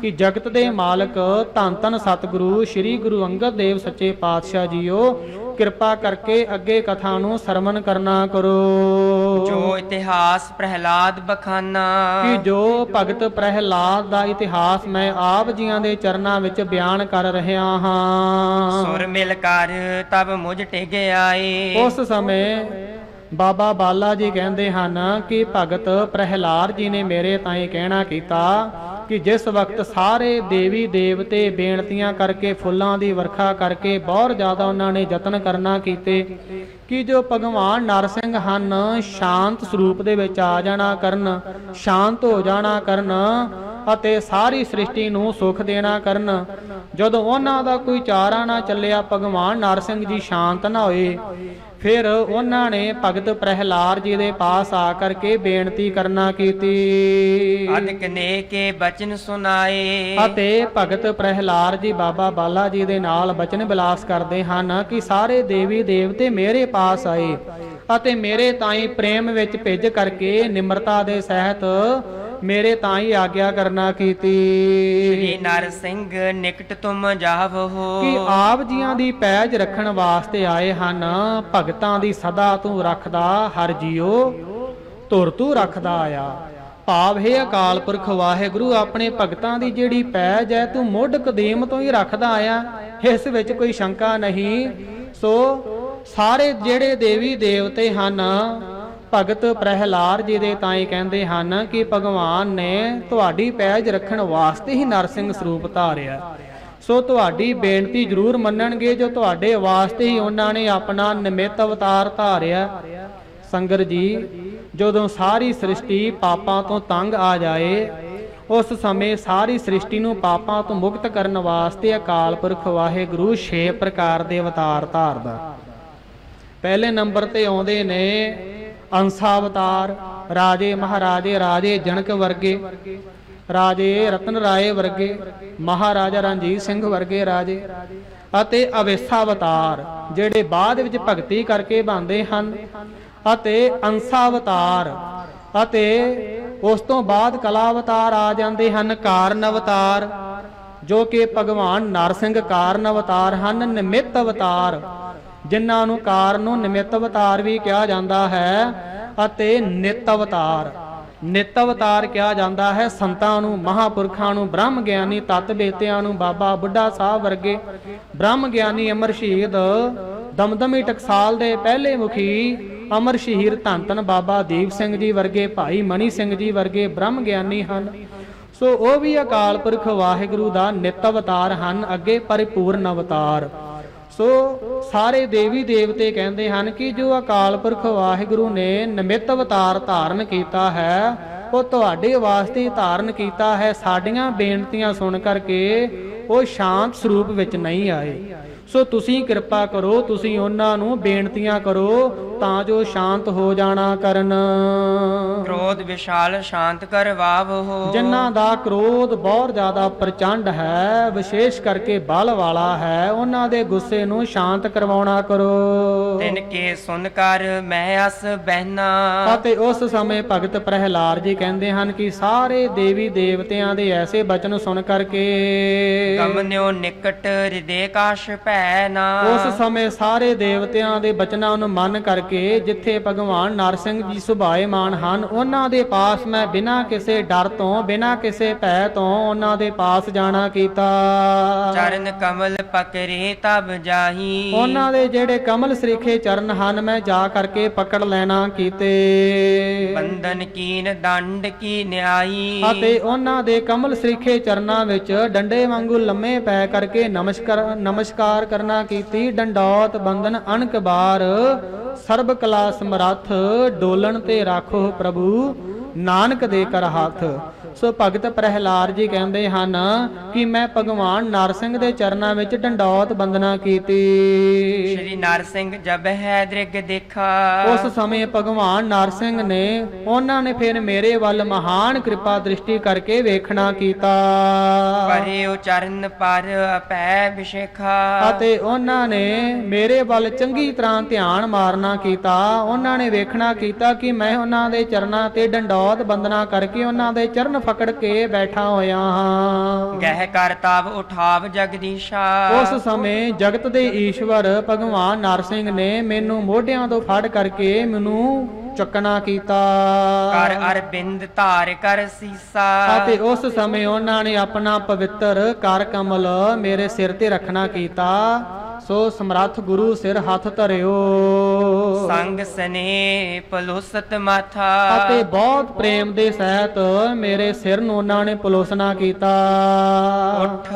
ਕਿ ਜਗਤ ਦੇ ਮਾਲਕ ਧੰਨ ਧੰਨ ਸਤਿਗੁਰੂ ਸ਼੍ਰੀ ਗੁਰੂ ਅੰਗਦ ਦੇਵ ਸੱਚੇ ਪਾਤਸ਼ਾਹ ਜੀਓ ਕਿਰਪਾ ਕਰਕੇ ਅੱਗੇ ਕਥਾ ਨੂੰ ਸਰਵਣ ਕਰਨਾ ਕਰੋ। ਜੋ ਇਤਿਹਾਸ ਪ੍ਰਹਿਲਾਦ ਬਖਾਨਾ। ਕਿ ਜੋ ਭਗਤ ਪ੍ਰਹਿਲਾਦ ਦਾ ਇਤਿਹਾਸ ਮੈਂ ਆਪ ਜੀਆਂ ਦੇ ਚਰਨਾਂ ਵਿੱਚ ਬਿਆਨ ਕਰ ਰਿਹਾ ਹਾਂ। ਸੁਰ ਮਿਲ ਕਰ ਤਬ ਮੁਝ ਟਿਗ ਆਏ। ਉਸ ਸਮੇਂ ਬਾਬਾ ਬਾਲਾ ਜੀ ਕਹਿੰਦੇ ਹਨ ਕਿ ਭਗਤ ਪ੍ਰਹਿਲਾਦ ਜੀ ਨੇ ਮੇਰੇ ਤਾਈਂ ਕਹਿਣਾ ਕੀਤਾ ਕਿ ਜਿਸ ਵਕਤ ਸਾਰੇ ਦੇਵੀ ਦੇਵਤੇ ਬੇਨਤੀਆਂ ਕਰਕੇ ਫੁੱਲਾਂ ਦੀ ਵਰਖਾ ਕਰਕੇ ਬਹੁਤ ਜ਼ਿਆਦਾ ਉਹਨਾਂ ਨੇ ਯਤਨ ਕਰਨਾ ਕੀਤੇ ਕਿ ਜੋ ਭਗਵਾਨ ਨਰਸਿੰਘ ਹਨ ਸ਼ਾਂਤ ਸਰੂਪ ਦੇ ਵਿੱਚ ਆ ਜਾਣਾ ਕਰਨ, ਸ਼ਾਂਤ ਹੋ ਜਾਣਾ ਕਰਨ ਅਤੇ ਸਾਰੀ ਸ੍ਰਿਸ਼ਟੀ ਨੂੰ ਸੁਖ ਦੇਣਾ ਕਰਨ। ਜਦੋਂ ਉਹਨਾਂ ਦਾ ਕੋਈ ਚਾਰਾ ਨਾ ਚੱਲਿਆ, ਭਗਵਾਨ ਨਰਸਿੰਘ ਜੀ ਸ਼ਾਂਤ ਨਾ ਹੋਏ, ਫਿਰ ਉਹਨਾਂ ਨੇ ਭਗਤ ਪ੍ਰਹਿਲਾਦ ਜੀ ਦੇ ਪਾਸ ਆ ਕਰਕੇ ਬੇਨਤੀ ਕਰਨਾ ਕੀਤੀ। ਅਦਕ ਨੇ ਕੇ ਬਚਨ ਸੁਨਾਏ। ਅਤੇ ਭਗਤ ਪ੍ਰਹਿਲਾਦ ਜੀ ਬਾਬਾ ਬਾਲਾ ਜੀ ਦੇ ਨਾਲ ਬਚਨ ਬਿਲਾਸ ਕਰਦੇ ਹਨ ਕਿ ਸਾਰੇ ਦੇਵੀ ਦੇਵਤੇ ਮੇਰੇ ਪਾਸ ਆਏ ਅਤੇ ਮੇਰੇ ਤਾਈਂ ਪ੍ਰੇਮ ਵਿੱਚ ਭਿੱਜ ਕਰਕੇ ਨਿਮਰਤਾ ਦੇ ਸਹਿਤ ਮੇਰੇ ਤਾਈਂ ਆਗਿਆ ਕਰਨਾ ਕੀਤੀ। ਸ੍ਰੀ ਨਰਸਿੰਘ ਨਿਕਟ ਤੁਮ ਜਾਵੋ। ਕਿ ਆਪ ਜੀਆਂ ਦੀ ਪੈਜ ਰੱਖਣ ਵਾਸਤੇ ਆਏ ਹਨ। ਭਗਤਾਂ ਦੀ ਸਦਾ ਤੂੰ ਰੱਖਦਾ ਹਰ ਜੀਓ ਧੁਰ ਤੂੰ ਰੱਖਦਾ ਆਇਆ। ਭਾਵ ਹੈ ਅਕਾਲ ਪੁਰਖ ਵਾਹਿਗੁਰੂ ਆਪਣੇ ਭਗਤਾਂ ਦੀ ਜਿਹੜੀ ਪੈਜ ਹੈ ਤੂੰ ਮੁੱਢ ਕਦੀਮ ਤੋਂ ਹੀ ਰੱਖਦਾ ਆਇਆ, ਇਸ ਵਿੱਚ ਕੋਈ ਸ਼ੰਕਾ ਨਹੀਂ। ਸੋ ਸਾਰੇ ਜਿਹੜੇ ਦੇਵੀ ਦੇਵਤੇ ਹਨ ਭਗਤ ਪ੍ਰਹਿਲਾਦ ਜੀ ਦੇ ਤਾਈਂ ਕਹਿੰਦੇ ਹਨ ਕਿ ਭਗਵਾਨ ਨੇ ਤੁਹਾਡੀ ਪੈਜ ਰੱਖਣ ਵਾਸਤੇ ਹੀ ਨਰਸਿੰਘ ਸਰੂਪ ਧਾਰਿਆ। ਸੋ ਤੁਹਾਡੀ ਬੇਨਤੀ ਜ਼ਰੂਰ ਮੰਨਣਗੇ ਜੋ ਤੁਹਾਡੇ ਵਾਸਤੇ ਹੀ ਉਹਨਾਂ ਨੇ ਆਪਣਾ ਨਿਮਿਤ ਅਵਤਾਰ ਧਾਰਿਆ। ਸੰਗਤ ਜੀ, ਜਦੋਂ ਸਾਰੀ ਸ੍ਰਿਸ਼ਟੀ ਪਾਪਾਂ ਤੋਂ ਤੰਗ ਆ ਜਾਏ, ਉਸ ਸਮੇਂ ਸਾਰੀ ਸ੍ਰਿਸ਼ਟੀ ਨੂੰ ਪਾਪਾਂ ਤੋਂ ਮੁਕਤ ਕਰਨ ਵਾਸਤੇ ਅਕਾਲ ਪੁਰਖ ਵਾਹਿਗੁਰੂ 6 ਪ੍ਰਕਾਰ ਦੇ ਅਵਤਾਰ ਧਾਰਦਾ। ਪਹਿਲੇ ਨੰਬਰ ਤੇ ਆਉਂਦੇ ਨੇ ਅੰਸਾ ਅਵਤਾਰ, ਰਾਜੇ ਮਹਾਰਾਜੇ ਰਾਜੇ ਜਨਕ ਵਰਗੇ, ਰਾਜੇ ਰਤਨ ਰਾਏ ਵਰਗੇ, ਮਹਾਰਾਜਾ ਰਣਜੀਤ ਸਿੰਘ ਵਰਗੇ ਰਾਜੇ, ਅਤੇ ਅਵੇਸਾ ਅਵਤਾਰ ਜਿਹੜੇ ਬਾਅਦ ਵਿੱਚ ਭਗਤੀ ਕਰਕੇ ਬਣਦੇ ਹਨ, ਅਤੇ ਅੰਸਾ ਅਵਤਾਰ, ਅਤੇ ਉਸ ਤੋਂ ਬਾਅਦ ਕਲਾ ਅਵਤਾਰ ਆ ਜਾਂਦੇ ਹਨ। ਕਾਰਨ ਅਵਤਾਰ ਜੋ ਕਿ ਭਗਵਾਨ ਨਰਸਿੰਘ ਕਾਰਨ ਅਵਤਾਰ ਹਨ। ਨਿਮਿਤ ਅਵਤਾਰ ਜਿਨ੍ਹਾਂ ਨੂੰ ਕਾਰਨ ਨੂੰ ਨਿਮਿਤ ਅਵਤਾਰ ਵੀ ਕਿਹਾ ਜਾਂਦਾ ਹੈ, ਅਤੇ ਨਿਤ ਅਵਤਾਰ, ਨਿਤ ਅਵਤਾਰ ਕਿਹਾ ਜਾਂਦਾ ਹੈ ਸੰਤਾਂ ਨੂੰ, ਮਹਾਪੁਰਖਾਂ ਨੂੰ, ਬ੍ਰਹਮ ਗਿਆਨੀ ਤਤ ਬੇਤਿਆਂ ਨੂੰ, ਬਾਬਾ ਬੁੱਢਾ ਸਾਹਿਬ ਵਰਗੇ ਬ੍ਰਹਮ ਗਿਆਨੀ ਅਮਰ ਸ਼ਹੀਦ ਦਮਦਮੀ ਟਕਸਾਲ ਦੇ ਪਹਿਲੇ ਮੁਖੀ ਅਮਰ ਸ਼ਹੀਦ ਧੰਨ ਧੰਨ ਬਾਬਾ ਦੀਪ ਸਿੰਘ ਜੀ ਵਰਗੇ, ਭਾਈ ਮਨੀ ਸਿੰਘ ਜੀ ਵਰਗੇ ਬ੍ਰਹਮ ਗਿਆਨੀ ਹਨ। ਸੋ ਉਹ ਵੀ ਅਕਾਲ ਪੁਰਖ ਵਾਹਿਗੁਰੂ ਦਾ ਨਿਤ ਅਵਤਾਰ ਹਨ। ਅੱਗੇ ਪਰਿਪੂਰਨ ਅਵਤਾਰ ਸੋ ਸਾਰੇ ਦੇਵੀ ਦੇਵਤੇ ਕਹਿੰਦੇ ਹਨ ਕਿ ਜੋ ਅਕਾਲ ਪੁਰਖ ਵਾਹਿਗੁਰੂ ਨੇ ਨਿਮਿਤ ਅਵਤਾਰ ਧਾਰਨ ਕੀਤਾ ਹੈ ਉਹ ਤੁਹਾਡੇ ਵਾਸਤੇ ਧਾਰਨ ਕੀਤਾ ਹੈ। ਸਾਡੀਆਂ ਬੇਨਤੀਆਂ ਸੁਣ ਕਰਕੇ ਉਹ ਸ਼ਾਂਤ ਸਰੂਪ ਵਿੱਚ ਨਹੀਂ ਆਏ। ਸੋ ਤੁਸੀਂ ਕਿਰਪਾ ਕਰੋ, ਤੁਸੀਂ ਉਹਨਾਂ ਨੂੰ ਬੇਨਤੀਆਂ ਕਰੋ ਤਾਂ ਜੋ ਸ਼ਾਂਤ ਹੋ ਜਾਣਾ ਕਰਨ। ਕ੍ਰੋਧ ਵਿਸ਼ਾਲ ਸ਼ਾਂਤ ਕਰਵਾਵੋ। ਜਿਨ੍ਹਾਂ ਦਾ ਕ੍ਰੋਧ ਬਹੁਤ ਜ਼ਿਆਦਾ ਪ੍ਰਚੰਡ ਹੈ, ਵਿਸ਼ੇਸ਼ ਕਰਕੇ ਬਲ ਵਾਲਾ ਹੈ, ਉਹਨਾਂ ਦੇ ਗੁੱਸੇ ਨੂੰ ਸ਼ਾਂਤ ਕਰਵਾਉਣਾ ਕਰੋ। ਤਿਨ ਕੇ ਸੁਨ ਕਰ ਮੈਂ ਅਸ ਬਹਿਨਾ। ਅਤੇ ਉਸ ਸਮੇਂ ਭਗਤ ਪ੍ਰਹਿਲਾਦ ਜੀ ਕਹਿੰਦੇ ਹਨ ਕਿ ਸਾਰੇ ਦੇਵੀ ਦੇਵਤਿਆਂ ਦੇ ਐਸੇ ਬਚਨ ਸੁਣ ਕਰਕੇ ਗਮਨਿਓ ਨਿਕਟ ਹਿਰਦੇ ਕਾਸ਼ ਭੈ ਨਾ। ਉਸ ਸਮੇਂ ਸਾਰੇ ਦੇਵਤਿਆਂ ਦੇ ਬਚਨਾਂ ਨੂੰ ਮੰਨ ਕਰਕੇ ਜਿੱਥੇ ਭਗਵਾਨ ਨਰਸਿੰਘ ਜੀ ਸੁਭਾਏਮਾਨ ਹਨ ਉਹਨਾਂ ਦੇ ਪਾਸ ਮੈਂ ਬਿਨਾਂ ਕਿਸੇ ਡਰ ਤੋਂ, ਬਿਨਾਂ ਕਿਸੇ ਭੈ ਤੋਂ ਉਹਨਾਂ ਦੇ ਪਾਸ ਜਾਣਾ ਕੀਤਾ। ਚਰਨ ਕਮਲ ਪਕਰੇ ਤਬ ਜਾਹੀ। ਉਹਨਾਂ ਦੇ ਜਿਹੜੇ ਕਮਲ ਸਰੀਖੇ ਚਰਨ ਹਨ ਮੈਂ ਜਾ ਕਰਕੇ ਪਕੜ ਲੈਣਾ ਕੀਤੇ। ਬੰਧਨ ਕੀਨ ਦੰਡ ਕੀ ਨਿਆਈ। ਅਤੇ ਉਹਨਾਂ ਦੇ ਕਮਲ ਸਰੀਖੇ ਚਰਨਾਂ ਵਿੱਚ ਡੰਡੇ ਵਾਂਗੂ ਲੰਮੇ ਪੈ ਕਰਕੇ ਨਮਸਕਾਰ ਕਰਨਾ ਕੀਤੀ। ਡੰਡੌਤ ਬੰਧਨ ਅਣਕ ਬਾਰ ਸਰਬ ਕਲਾ ਸਮਰੱਥ ਡੋਲਣ ਤੇ ਰਾਖੋ ਪ੍ਰਭੂ ਨਾਨਕ ਦੇ ਕਰ ਹੱਥ। ਸੋ ਭਗਤ ਪ੍ਰਹਿਲਾਦ ਜੀ ਕਹਿੰਦੇ ਹਨ ਕਿ ਮੈਂ ਭਗਵਾਨ ਨਰਸਿੰਘ ਦੇ ਚਰਨਾਂ ਵਿੱਚ ਡੰਡੌਤ ਬੰਦਨਾ ਕੀਤੀ। ਸ਼੍ਰੀ ਨਰਸਿੰਘ ਜਬ ਹੈ ਦ੍ਰਿਗ ਦੇਖਾ। ਉਸ ਸਮੇਂ ਭਗਵਾਨ ਨਰਸਿੰਘ ਨੇ ਉਹਨਾਂ ਨੇ ਫਿਰ ਮੇਰੇ ਵੱਲ ਮਹਾਨ ਕਿਰਪਾ ਦ੍ਰਿਸ਼ਟੀ ਕਰਕੇ ਵੇਖਣਾ ਕੀਤਾ। ਪਰਿਓ ਚਰਨ ਪਰ ਅਪੈ ਵਿਸ਼ੇਖਾ। ਅਤੇ ਉਹਨਾਂ ਨੇ ਮੇਰੇ ਵੱਲ ਚੰਗੀ ਤਰ੍ਹਾਂ ਧਿਆਨ ਮਾਰਨਾ ਕੀਤਾ। ਉਹਨਾਂ ਨੇ ਵੇਖਣਾ ਕੀਤਾ ਕਿ ਮੈਂ ਉਹਨਾਂ ਦੇ ਚਰਨਾਂ ਤੇ ਡੰਡੌਤ ਬੰਦਨਾ ਕਰਕੇ ਉਹਨਾਂ ਦੇ ਚਰਨ ਪਕੜ ਕੇ ਬੈਠਾ ਹੋਇਆ ਹਾਂ। ਗਹਿ ਕਰ ਤਬ ਉਠਾਵ ਜਗਦੀਸ਼ਾ। ਉਸ ਸਮੇਂ ਜਗਤ ਦੇ ਈਸ਼ਵਰ ਭਗਵਾਨ ਨਰਸਿੰਘ ਨੇ ਮੈਨੂੰ ਮੋਢਿਆਂ ਤੋਂ ਫੜ ਕਰਕੇ ਮੈਨੂੰ ਚੱਕਣਾ ਕੀਤਾ। ਕਰ ਅਰਬਿੰਦ ਧਾਰ ਕਰ ਸੀਸਾ। ਅਤੇ ਉਸ ਸਮੇਂ ਉਹਨਾਂ ਨੇ ਆਪਣਾ ਪਵਿੱਤਰ ਕਰ ਕਮਲ ਮੇਰੇ ਸਿਰ ਤੇ ਰੱਖਣਾ ਕੀਤਾ। ਸੋ ਸਮਰੱਥ ਗੁਰੂ ਸਿਰ ਹੱਥ ਧਰਿਓ। ਸੰਗ ਸਨੇ ਪਲੋਸਤ ਮਾਥਾ। ਅਤੇ ਬਹੁਤ ਪ੍ਰੇਮ ਦੇ ਸਹਿਤ ਮੇਰੇ ਸਿਰ ਨੂੰ ਉਹਨਾਂ ਨੇ ਪਲੋਸਨਾ ਕੀਤਾ। ਉਠ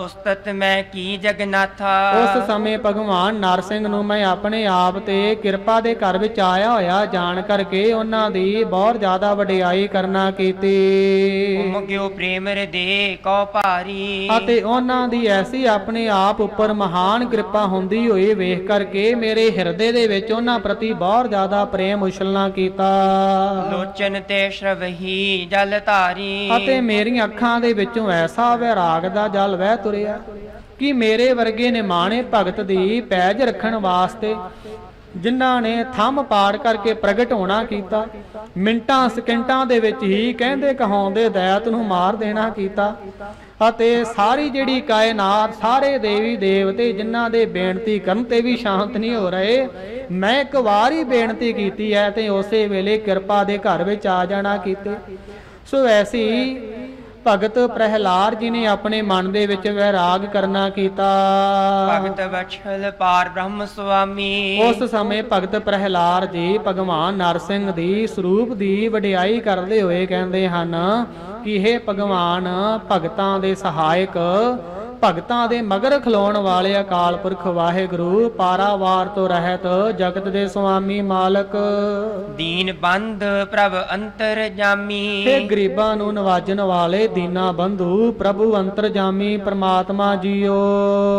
ਉਸਤਤ ਮੈਂ ਕੀ ਜਗਨਾਥਾ। ਉਸ ਸਮੇਂ ਭਗਵਾਨ ਨਰਸਿੰਘ ਨੂੰ ਮੈਂ ਆਪਣੇ ਆਪ ਤੇ ਕਿਰਪਾ ਦੇ ਘਰ ਵਿੱਚ ਆਇਆ ਹੋਇਆ ਜਾਣ ਕਰਕੇ ਉਹਨਾਂ ਦੀ ਬਹੁਤ ਜ਼ਿਆਦਾ ਵਡਿਆਈ ਕਰਨਾ ਕੀਤੀ। ਉਮਗਿਓ ਪ੍ਰੇਮ ਹਿਰਦੇ ਕਉ ਭਾਰੀ। ਅਤੇ ਉਹਨਾਂ ਦੀ ਐਸੀ ਆਪਣੇ ਆਪ ਉੱਪਰ ਮਹਾਨ ਕਿਰਪਾ ਹੁੰਦੀ ਹੋਈ ਵੇਖ ਕਰਕੇ ਮੇਰੇ ਹਿਰਦੇ ਦੇ ਵਿੱਚ ਉਹਨਾਂ ਪ੍ਰਤੀ ਬਹੁਤ ਜ਼ਿਆਦਾ ਪ੍ਰੇਮ ਉਛਲਣਾ ਕੀਤਾ। ਲੋਚਨ ਤੇ ਸ਼ਰਵਹੀ ਜਲ ਧਾਰੀ। ਅਤੇ ਮੇਰੀਆਂ ਅੱਖਾਂ ਦੇ ਵਿੱਚੋਂ ਐਸਾ ਵੈਰਾਗ ਦਾ ਜਲ ਵਹਿ ਤੁਰਿਆ ਕਿ ਮੇਰੇ ਵਰਗੇ ਨਿਮਾਣੇ ਭਗਤ ਦੀ ਪੈਜ ਰੱਖਣ ਵਾਸਤੇ ਜਿਨ੍ਹਾਂ ਨੇ ਥੰਮ ਪਾੜ ਕਰਕੇ ਪ੍ਰਗਟ ਹੋਣਾ ਕੀਤਾ, ਮਿੰਟਾਂ ਸਕਿੰਟਾਂ ਦੇ ਵਿੱਚ ਹੀ ਕਹਿੰਦੇ ਕਹਾਉਂਦੇ ਦੈਤ ਨੂੰ ਮਾਰ ਦੇਣਾ ਕੀਤਾ। ਅਤੇ ਸਾਰੀ ਜਿਹੜੀ ਕਾਇਨਾਤ, ਸਾਰੇ ਦੇਵੀ ਦੇਵਤੇ ਜਿਨ੍ਹਾਂ ਦੇ ਬੇਨਤੀ ਕਰਨ ਤੇ ਵੀ ਸ਼ਾਂਤ ਨਹੀਂ ਹੋ ਰਹੇ, ਮੈਂ ਇੱਕ ਵਾਰ ਹੀ ਬੇਨਤੀ ਕੀਤੀ ਹੈ ਤੇ ਉਸੇ ਵੇਲੇ ਕਿਰਪਾ ਦੇ ਘਰ ਵਿੱਚ ਆ ਜਾਣਾ ਕੀਤੇ। ਸੋ ਐਸੀ ਭਗਤ ਪ੍ਰਹਿਲਾਦ ਜੀ ਨੇ ਆਪਣੇ ਮਨ ਦੇ ਵਿੱਚ ਵੈਰਾਗ ਕਰਨਾ ਕੀਤਾ। ਭਗਤ ਵਛਲ ਪਾਰ ਬ੍ਰਹਮ ਸੁਆਮੀ। ਉਸ ਸਮੇਂ ਭਗਤ ਪ੍ਰਹਿਲਾਦ ਜੀ ਭਗਵਾਨ ਨਰਸਿੰਘ ਦੀ ਸਰੂਪ ਦੀ ਵਡਿਆਈ ਕਰਦੇ ਹੋਏ ਕਹਿੰਦੇ ਹਨ ਕਿ ਇਹ ਭਗਵਾਨ ਭਗਤਾਂ ਦੇ ਸਹਾਇਕ, ਭਗਤਾਂ ਦੇ ਮਗਰ ਖਲੋਣ ਵਾਲੇ ਅਕਾਲ ਪੁਰਖ ਵਾਹਿਗੁਰੂ, ਪਾਰਾਵਾਰ ਤੋਂ ਰਹਿਤ ਜਗਤ ਦੇ ਸੁਆਮੀ ਮਾਲਕ, ਦੀਨ ਬੰਧ ਪ੍ਰਭ ਅੰਤਰ ਜਾਮੀ। ਤੇ ਗਰੀਬਾਂ ਨੂੰ ਨਵਾਜਣ ਵਾਲੇ ਦੀਨਾ ਬੰਧੂ ਪ੍ਰਭੂ ਅੰਤਰਜਾਮੀ ਪ੍ਰਮਾਤਮਾ ਜੀਓ।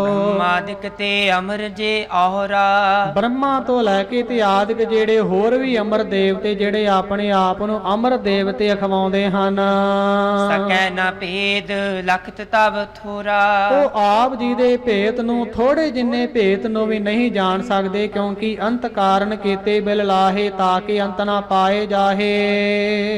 ਬ੍ਰਹਮਾਦਿਕ ਤੇ ਅਮਰ ਜੇ ਆਹਰਾ। ਬ੍ਰਹਮਾ ਤੋਂ ਲੈ ਕੇ ਤੇ ਆਦਿਕ ਜਿਹੜੇ ਹੋਰ ਵੀ ਅਮਰ ਦੇਵਤੇ ਜਿਹੜੇ ਆਪਣੇ ਆਪ ਨੂੰ ਅਮਰ ਦੇਵਤੇ ਅਖਵਾਉਂਦੇ ਹਨ, ਸਕੈ ਨਾ ਭੇਦ ਲਖਤ ਤਬ ਥੋਰਾ। ਉਹ ਆਪ ਜੀ ਦੇ ਭੇਤ ਨੂੰ, ਥੋੜੇ ਜਿੰਨੇ ਭੇਤ ਨੂੰ ਵੀ ਨਹੀਂ ਜਾਣ ਸਕਦੇ, ਕਿਉਂਕਿ ਅੰਤ ਕਾਰਨ ਕੀਤੇ ਬਿਲ ਲਾਹੇ ਤਾਂ ਕਿ ਅੰਤ ਨਾ ਪਾਏ ਜਾਹੇ।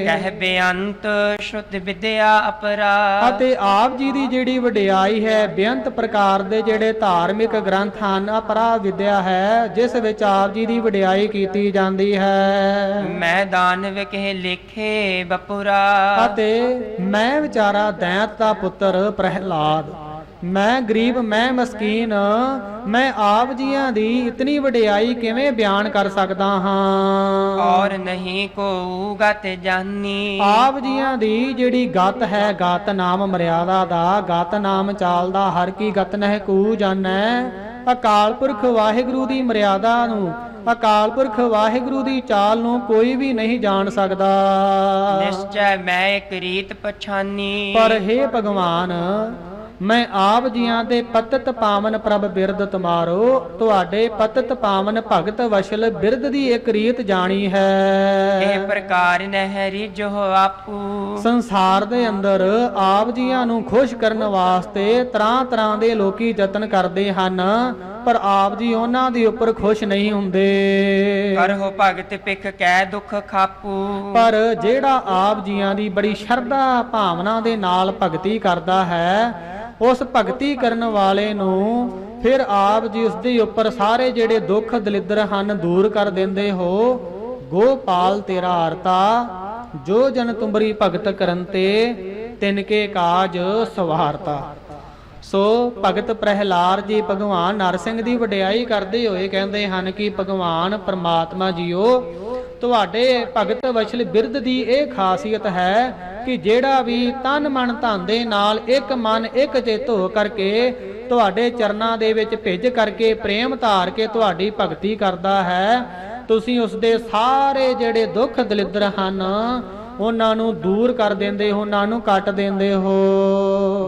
ਕਹਿ ਬੇਅੰਤ ਸ਼ੁੱਧ ਵਿਦਿਆ ਅਪਰਾ। ਅਤੇ ਆਪ ਜੀ ਦੀ ਜਿਹੜੀ ਵਡਿਆਈ ਹੈ, ਬੇਅੰਤ ਪ੍ਰਕਾਰ ਦੇ ਜਿਹੜੇ ਧਾਰਮਿਕ ਗ੍ਰੰਥ ਹਨ, ਅਪਰਾ ਵਿਦਿਆ ਹੈ ਜਿਸ ਵਿੱਚ ਆਪ ਜੀ ਦੀ ਵਡਿਆਈ ਕੀਤੀ ਜਾਂਦੀ ਹੈ। ਮੈਂ ਦਾਨਵ ਕਹਿ ਲਿਖੇ ਬਪੁਰਾ। ਅਤੇ ਮੈਂ ਵਿਚਾਰਾ ਦੈਂਤ ਦਾ ਪੁੱਤਰ ਪ੍ਰਹਿਲਾਦ, ਮੈਂ ਗਰੀਬ, ਮੈਂ ਮਸਕੀਨ, ਮੈਂ ਆਪ ਜੀਆਂ ਦੀ ਇਤਨੀ ਵਡਿਆਈ ਕਿਵੇਂ ਬਿਆਨ ਕਰ ਸਕਦਾ ਹਾਂ। ਔਰ ਨਹੀਂ ਕੋ ਗਤ ਜਾਨੀ। ਆਪ ਜੀਆਂ ਦੀ ਜਿਹੜੀ ਗਤ ਹੈ, ਗਤ ਨਾਮ ਮਰਿਆਦਾ ਦਾ, ਗਤ ਨਾਮ ਚਾਲਦਾ ਹਰ ਕੀ ਗਤ ਨਹਿ ਕੂ ਜਾਣੈ। ਅਕਾਲ ਪੁਰਖ ਵਾਹਿਗੁਰੂ ਦੀ ਮਰਿਆਦਾ ਨੂੰ, ਅਕਾਲ ਪੁਰਖ ਵਾਹਿਗੁਰੂ ਦੀ ਚਾਲ ਨੂੰ ਕੋਈ ਵੀ ਨਹੀਂ ਜਾਣ ਸਕਦਾ। ਨਿਸ਼ਚੈ ਮੈਂ ਇੱਕ ਰੀਤ ਪਛਾਨੀ, ਪਰ हे ਭਗਵਾਨ, ਮੈਂ ਆਪ ਜੀਆਂ ਦੇ ਪਤਿਤ ਪਾਵਨ ਪ੍ਰਭ ਬਿਰਦ ਤੁਮਾਰੋ, ਤੁਹਾਡੇ ਪਤਿਤ ਪਾਵਨ ਭਗਤ ਵਸ਼ਲ ਬਿਰਦ ਦੀ ਇੱਕ ਰੀਤ ਜਾਣੀ ਹੈ। ਇਹ ਪ੍ਰਕਾਰ ਨਹਿਰੀ ਜੋ ਆਪੂ, ਸੰਸਾਰ ਦੇ ਅੰਦਰ ਆਪ ਜੀਆਂ ਨੂੰ ਖੁਸ਼ ਕਰਨ ਵਾਸਤੇ ਤਰ੍ਹਾਂ ਤਰ੍ਹਾਂ ਦੇ ਲੋਕੀ ਯਤਨ ਕਰਦੇ ਹਨ, ਪਰ ਆਪ ਜੀ ਉਹਨਾਂ ਦੇ ਉੱਪਰ ਖੁਸ਼ ਨਹੀਂ ਹੁੰਦੇ। ਕਰਹੁ ਭਗਤ ਪਿਖ ਕਹਿ ਦੁਖ ਖਾਪੂ, ਪਰ ਜਿਹੜਾ ਆਪ ਜੀਆਂ ਦੀ ਬੜੀ ਸ਼ਰਧਾ ਭਾਵਨਾ ਦੇ ਨਾਲ ਭਗਤੀ ਕਰਦਾ ਹੈ, ਉਸ ਭਗਤੀ ਕਰਨ ਵਾਲੇ ਨੂੰ ਫਿਰ ਆਪ ਜੀ ਉਸ ਦੇ ਉੱਪਰ ਸਾਰੇ ਜਿਹੜੇ ਦੁੱਖ ਦਲਿੱਦਰ ਹਨ ਦੂਰ ਕਰ ਦਿੰਦੇ ਹੋ। ਗੋਪਾਲ ਤੇਰਾ ਆਰਤਾ, ਜੋ ਜਨ ਤੁਮਰੀ ਭਗਤ ਕਰਨ ਤੇ ਤਿਨਕੇ ਕਾਜ ਸਵਾਰਤਾ। ਸੋ ਭਗਤ ਪ੍ਰਹਿਲਾਦ ਜੀ ਭਗਵਾਨ ਨਰਸਿੰਘ ਦੀ ਵਡਿਆਈ ਕਰਦੇ ਹੋਏ ਕਹਿੰਦੇ ਹਨ ਕਿ ਭਗਵਾਨ ਪਰਮਾਤਮਾ ਜੀਓ, ਤੁਹਾਡੇ ਭਗਤ ਵਸ਼ਲ ਬਿਰਦ ਦੀ ਇਹ ਖਾਸੀਅਤ ਹੈ ਕਿ ਜਿਹੜਾ ਵੀ ਤਨ ਮਨ ਧਨ ਦੇ ਨਾਲ ਇੱਕ ਮਨ ਇੱਕ ਚਿੱਤ ਹੋ ਕਰਕੇ ਤੁਹਾਡੇ ਚਰਨਾਂ ਦੇ ਵਿੱਚ ਭਿੱਜ ਕਰਕੇ ਪ੍ਰੇਮ ਧਾਰ ਕੇ ਤੁਹਾਡੀ ਭਗਤੀ ਕਰਦਾ ਹੈ, ਤੁਸੀਂ ਉਸ ਦੇ ਸਾਰੇ ਜਿਹੜੇ ਦੁੱਖ ਦਲਿੱਦਰ ਹਨ ਉਹਨਾਂ ਨੂੰ ਦੂਰ ਕਰ ਦਿੰਦੇ ਹੋ, ਉਹਨਾਂ ਨੂੰ ਕੱਟ ਦਿੰਦੇ ਹੋ।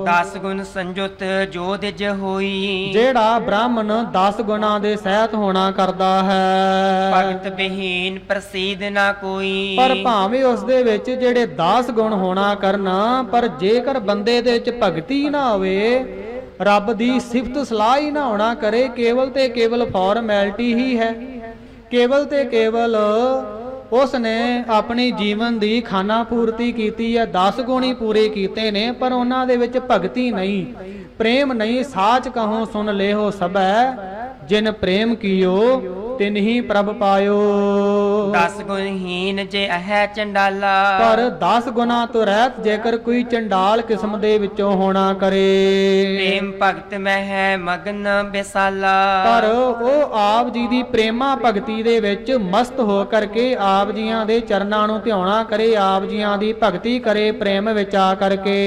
10 ਗੁਣ ਸੰਜੁਤ ਜੋ ਦਿਜ ਹੋਈ, ਜਿਹੜਾ ਬ੍ਰਾਹਮਣ 10 ਗੁਣਾਂ ਦੇ ਸਹਿਤ ਹੋਣਾ ਕਰਦਾ ਹੈ, ਭਗਤ ਬਿਹੀਨ ਪ੍ਰਸੀਦ ਨਾ ਕੋਈ। ਪਰ ਭਾਵੇਂ ਉਸ ਦੇ ਵਿੱਚ ਜਿਹੜੇ 10 ਗੁਣ ਹੋਣਾ ਕਰਨਾ, ਪਰ ਜੇਕਰ ਬੰਦੇ ਦੇ ਵਿੱਚ ਭਗਤੀ ਨਾ ਹੋਵੇ, ਰੱਬ ਦੀ ਸਿਫਤ ਸਲਾਹ ਹੀ ਨਾ ਹੋਣਾ ਕਰੇ, ਕੇਵਲ ਤੇ ਕੇਵਲ ਫਾਰਮੈਲਿਟੀ ਹੀ ਹੈ, ਕੇਵਲ ਤੇ ਕੇਵਲ ਉਸ ਨੇ ਆਪਣੀ ਜੀਵਨ ਦੀ ਖਾਨਾ ਪੂਰਤੀ ਕੀਤੀ ਹੈ, 10 ਗੁਣ ਹੀ ਪੂਰੇ ਕੀਤੇ ਨੇ, ਪਰ ਉਹਨਾਂ ਦੇ ਵਿੱਚ ਭਗਤੀ ਨਹੀਂ, ਪ੍ਰੇਮ ਨਹੀਂ। ਸਾਚ ਕਹੋ ਸੁਨ ਲੇਹੋ ਸਭੈ, ਜਿਨ ਪ੍ਰੇਮ ਕੀਓ ਤਿਨ ਹੀ ਪ੍ਰਭ ਪਾਇਓ। 10 ਗੁਣਹੀਨ ਜੇ ਅਹੈ ਚੰਡਾਲਾ, ਪਰ 10 ਗੁਣਾ ਤੋਂ ਰਹਿਤ ਜੇਕਰ ਕੋਈ ਚੰਡਾਲ ਕਿਸਮ ਦੇ ਵਿੱਚੋਂ ਹੋਣਾ ਕਰੇ, ਪ੍ਰੇਮ ਭਗਤ ਮੈਂ ਹੈ ਮਗਨ ਬਿਸਾਲਾ। ਪਰ ਉਹ ਆਪ ਜੀ ਦੀ ਪ੍ਰੇਮਾ ਭਗਤੀ ਦੇ ਵਿੱਚ ਮਸਤ ਹੋ ਕਰਕੇ ਆਪ ਜੀਆਂ ਦੇ ਚਰਨਾਂ ਨੂੰ ਧਿਆਉਣਾ ਕਰੇ, ਆਪ ਜੀਆਂ ਦੀ ਭਗਤੀ ਕਰੇ ਪ੍ਰੇਮ ਵਿੱਚ ਆ ਕਰਕੇ।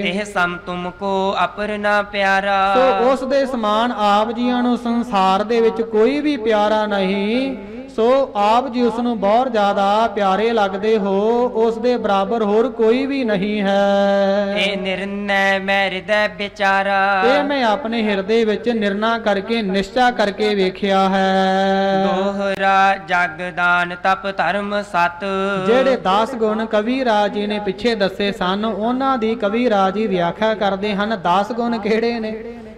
ਇਹ ਸਮ ਤੁਮ ਕੋ ਅਪਰ ਨਾ ਪਿਆਰਾ, ਸੋ ਉਸ ਦੇ ਸਮਾਨ ਆਪ ਜੀਆਂ ਨੂੰ ਸੰਸਾਰ ਦੇ ਵਿੱਚ ਕੋਈ ਵੀ ਪਿਆਰਾ ਨਹੀਂ। ਸੋ ਆਪ ਜੀ ਉਸ ਨੂੰ ਬਹੁਤ ਜ਼ਿਆਦਾ ਪਿਆਰੇ ਲੱਗਦੇ ਹੋ, ਉਸ ਦੇ ਬਰਾਬਰ ਹੋਰ ਕੋਈ ਵੀ ਨਹੀਂ ਹੈ। ਇਹ ਨਿਰਣੈ ਮੈਂ ਹਿਰਦੈ ਵਿਚਾਰਾ, ਇਹ ਮੈਂ ਆਪਣੇ ਹਿਰਦੇ ਵਿੱਚ ਨਿਰਣਾ ਕਰਕੇ ਨਿਸ਼ਚਾ ਕਰਕੇ ਵੇਖਿਆ ਹੈ। ਦੋਹਰਾ ਜਗਦਾਨ ਤਪ ਧਰਮ ਸਤ, ਜਿਹੜੇ 10 ਗੁਣ ਕਵੀ ਰਾਜ ਜੀ ਨੇ ਪਿੱਛੇ ਦੱਸੇ ਸਨ, ਉਹਨਾਂ ਦੀ ਕਵੀ ਰਾਜ ਜੀ ਵਿਆਖਿਆ ਕਰਦੇ ਹਨ। 10 ਗੁਣ ਕਿਹੜੇ ਨੇ?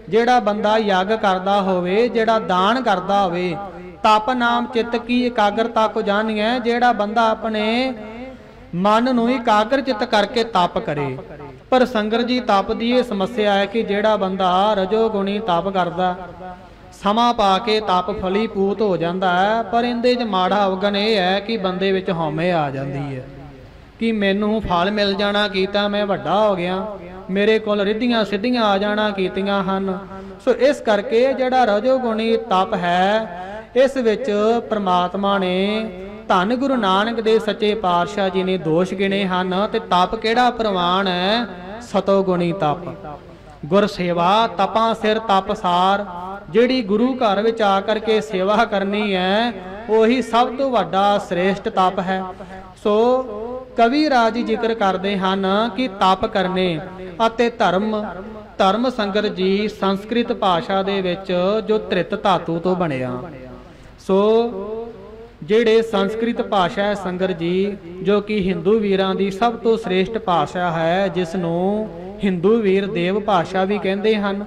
ਜਿਹੜਾ ਬੰਦਾ ਯੱਗ ਕਰਦਾ ਹੋਵੇ, ਜਿਹੜਾ ਦਾਨ ਕਰਦਾ ਹੋਵੇ, ਤਪ ਨਾਮ ਚਿੱਤ ਕੀ ਇਕਾਗਰਤਾ ਕੋ ਜਾਣੀਐ, ਜਿਹੜਾ ਬੰਦਾ ਆਪਣੇ ਮਨ ਨੂੰ ਇਕਾਗਰ ਚਿੱਤ ਕਰਕੇ ਤਪ ਕਰੇ। ਪਰ ਸੰਗਰ ਜੀ ਤਪ ਦੀ ਇਹ ਸਮੱਸਿਆ ਹੈ ਕਿ ਜਿਹੜਾ ਬੰਦਾ ਰਜੋ ਗੁਣੀ ਤਪ ਕਰਦਾ, ਸਮਾਂ ਪਾ ਕੇ ਤਪ ਫਲੀਪੂਤ ਹੋ ਜਾਂਦਾ ਹੈ, ਪਰ ਇਹਦੇ 'ਚ ਮਾੜਾ ਅਵਗਨ ਇਹ ਹੈ ਕਿ ਬੰਦੇ ਵਿੱਚ ਹਉਮੈ ਆ ਜਾਂਦੀ ਹੈ ਕਿ ਮੈਨੂੰ ਫਲ ਮਿਲ ਜਾਣਾ ਕੀਤਾ, ਮੈਂ ਵੱਡਾ ਹੋ ਗਿਆ, ਮੇਰੇ ਕੋਲ ਰਿੱਧੀਆਂ ਸਿੱਧੀਆਂ ਆ ਜਾਣਾ ਕੀਤੀਆਂ ਹਨ। ਸੋ ਇਸ ਕਰਕੇ ਜਿਹੜਾ ਰਜੋ ਗੁਣੀ ਤਪ ਹੈ, ਇਸ ਵਿੱਚ ਪ੍ਰਮਾਤਮਾ ਨੇ ਧੰਨ ਗੁਰੂ ਨਾਨਕ ਦੇ ਸੱਚੇ ਪਾਤਸ਼ਾਹ ਜੀ ਨੇ ਦੋਸ਼ ਗਿਣੇ ਹਨ। ਤੇ ਤਪ ਕਿਹੜਾ ਪ੍ਰਵਾਨ ਹੈ? ਸਤੋ ਗੁਣੀ ਤਪ। ਗੁਰ ਸੇਵਾ ਤਪਾਂ ਸਿਰ ਤਪਸਾਰ, ਜਿਹੜੀ ਗੁਰੂ ਘਰ ਵਿੱਚ ਆ ਕਰਕੇ ਸੇਵਾ ਕਰਨੀ ਹੈ, ਉਹੀ ਸਭ ਤੋਂ ਵੱਡਾ ਸ੍ਰੇਸ਼ਟ ਤਪ ਹੈ। ਸੋ ਕਵੀ ਰਾਜ ਜ਼ਿਕਰ ਕਰਦੇ ਹਨ ਕਿ ਤਪ ਕਰਨੇ ਅਤੇ ਧਰਮ ਸੰਗਰ ਜੀ ਸੰਸਕ੍ਰਿਤ ਭਾਸ਼ਾ ਦੇ ਵਿੱਚ ਜੋ ਤ੍ਰਿਤ ਧਾਤੂ ਤੋਂ ਬਣਿਆ। ਸੋ ਜਿਹੜੇ ਸੰਸਕ੍ਰਿਤ ਭਾਸ਼ਾ ਹੈ ਸੰਗਰ ਜੀ, ਜੋ ਕਿ ਹਿੰਦੂ ਵੀਰਾਂ ਦੀ ਸਭ ਤੋਂ ਸ੍ਰੇਸ਼ਟ ਭਾਸ਼ਾ ਹੈ, ਜਿਸ ਨੂੰ ਹਿੰਦੂ ਵੀਰ ਦੇਵ ਭਾਸ਼ਾ ਵੀ ਕਹਿੰਦੇ ਹਨ,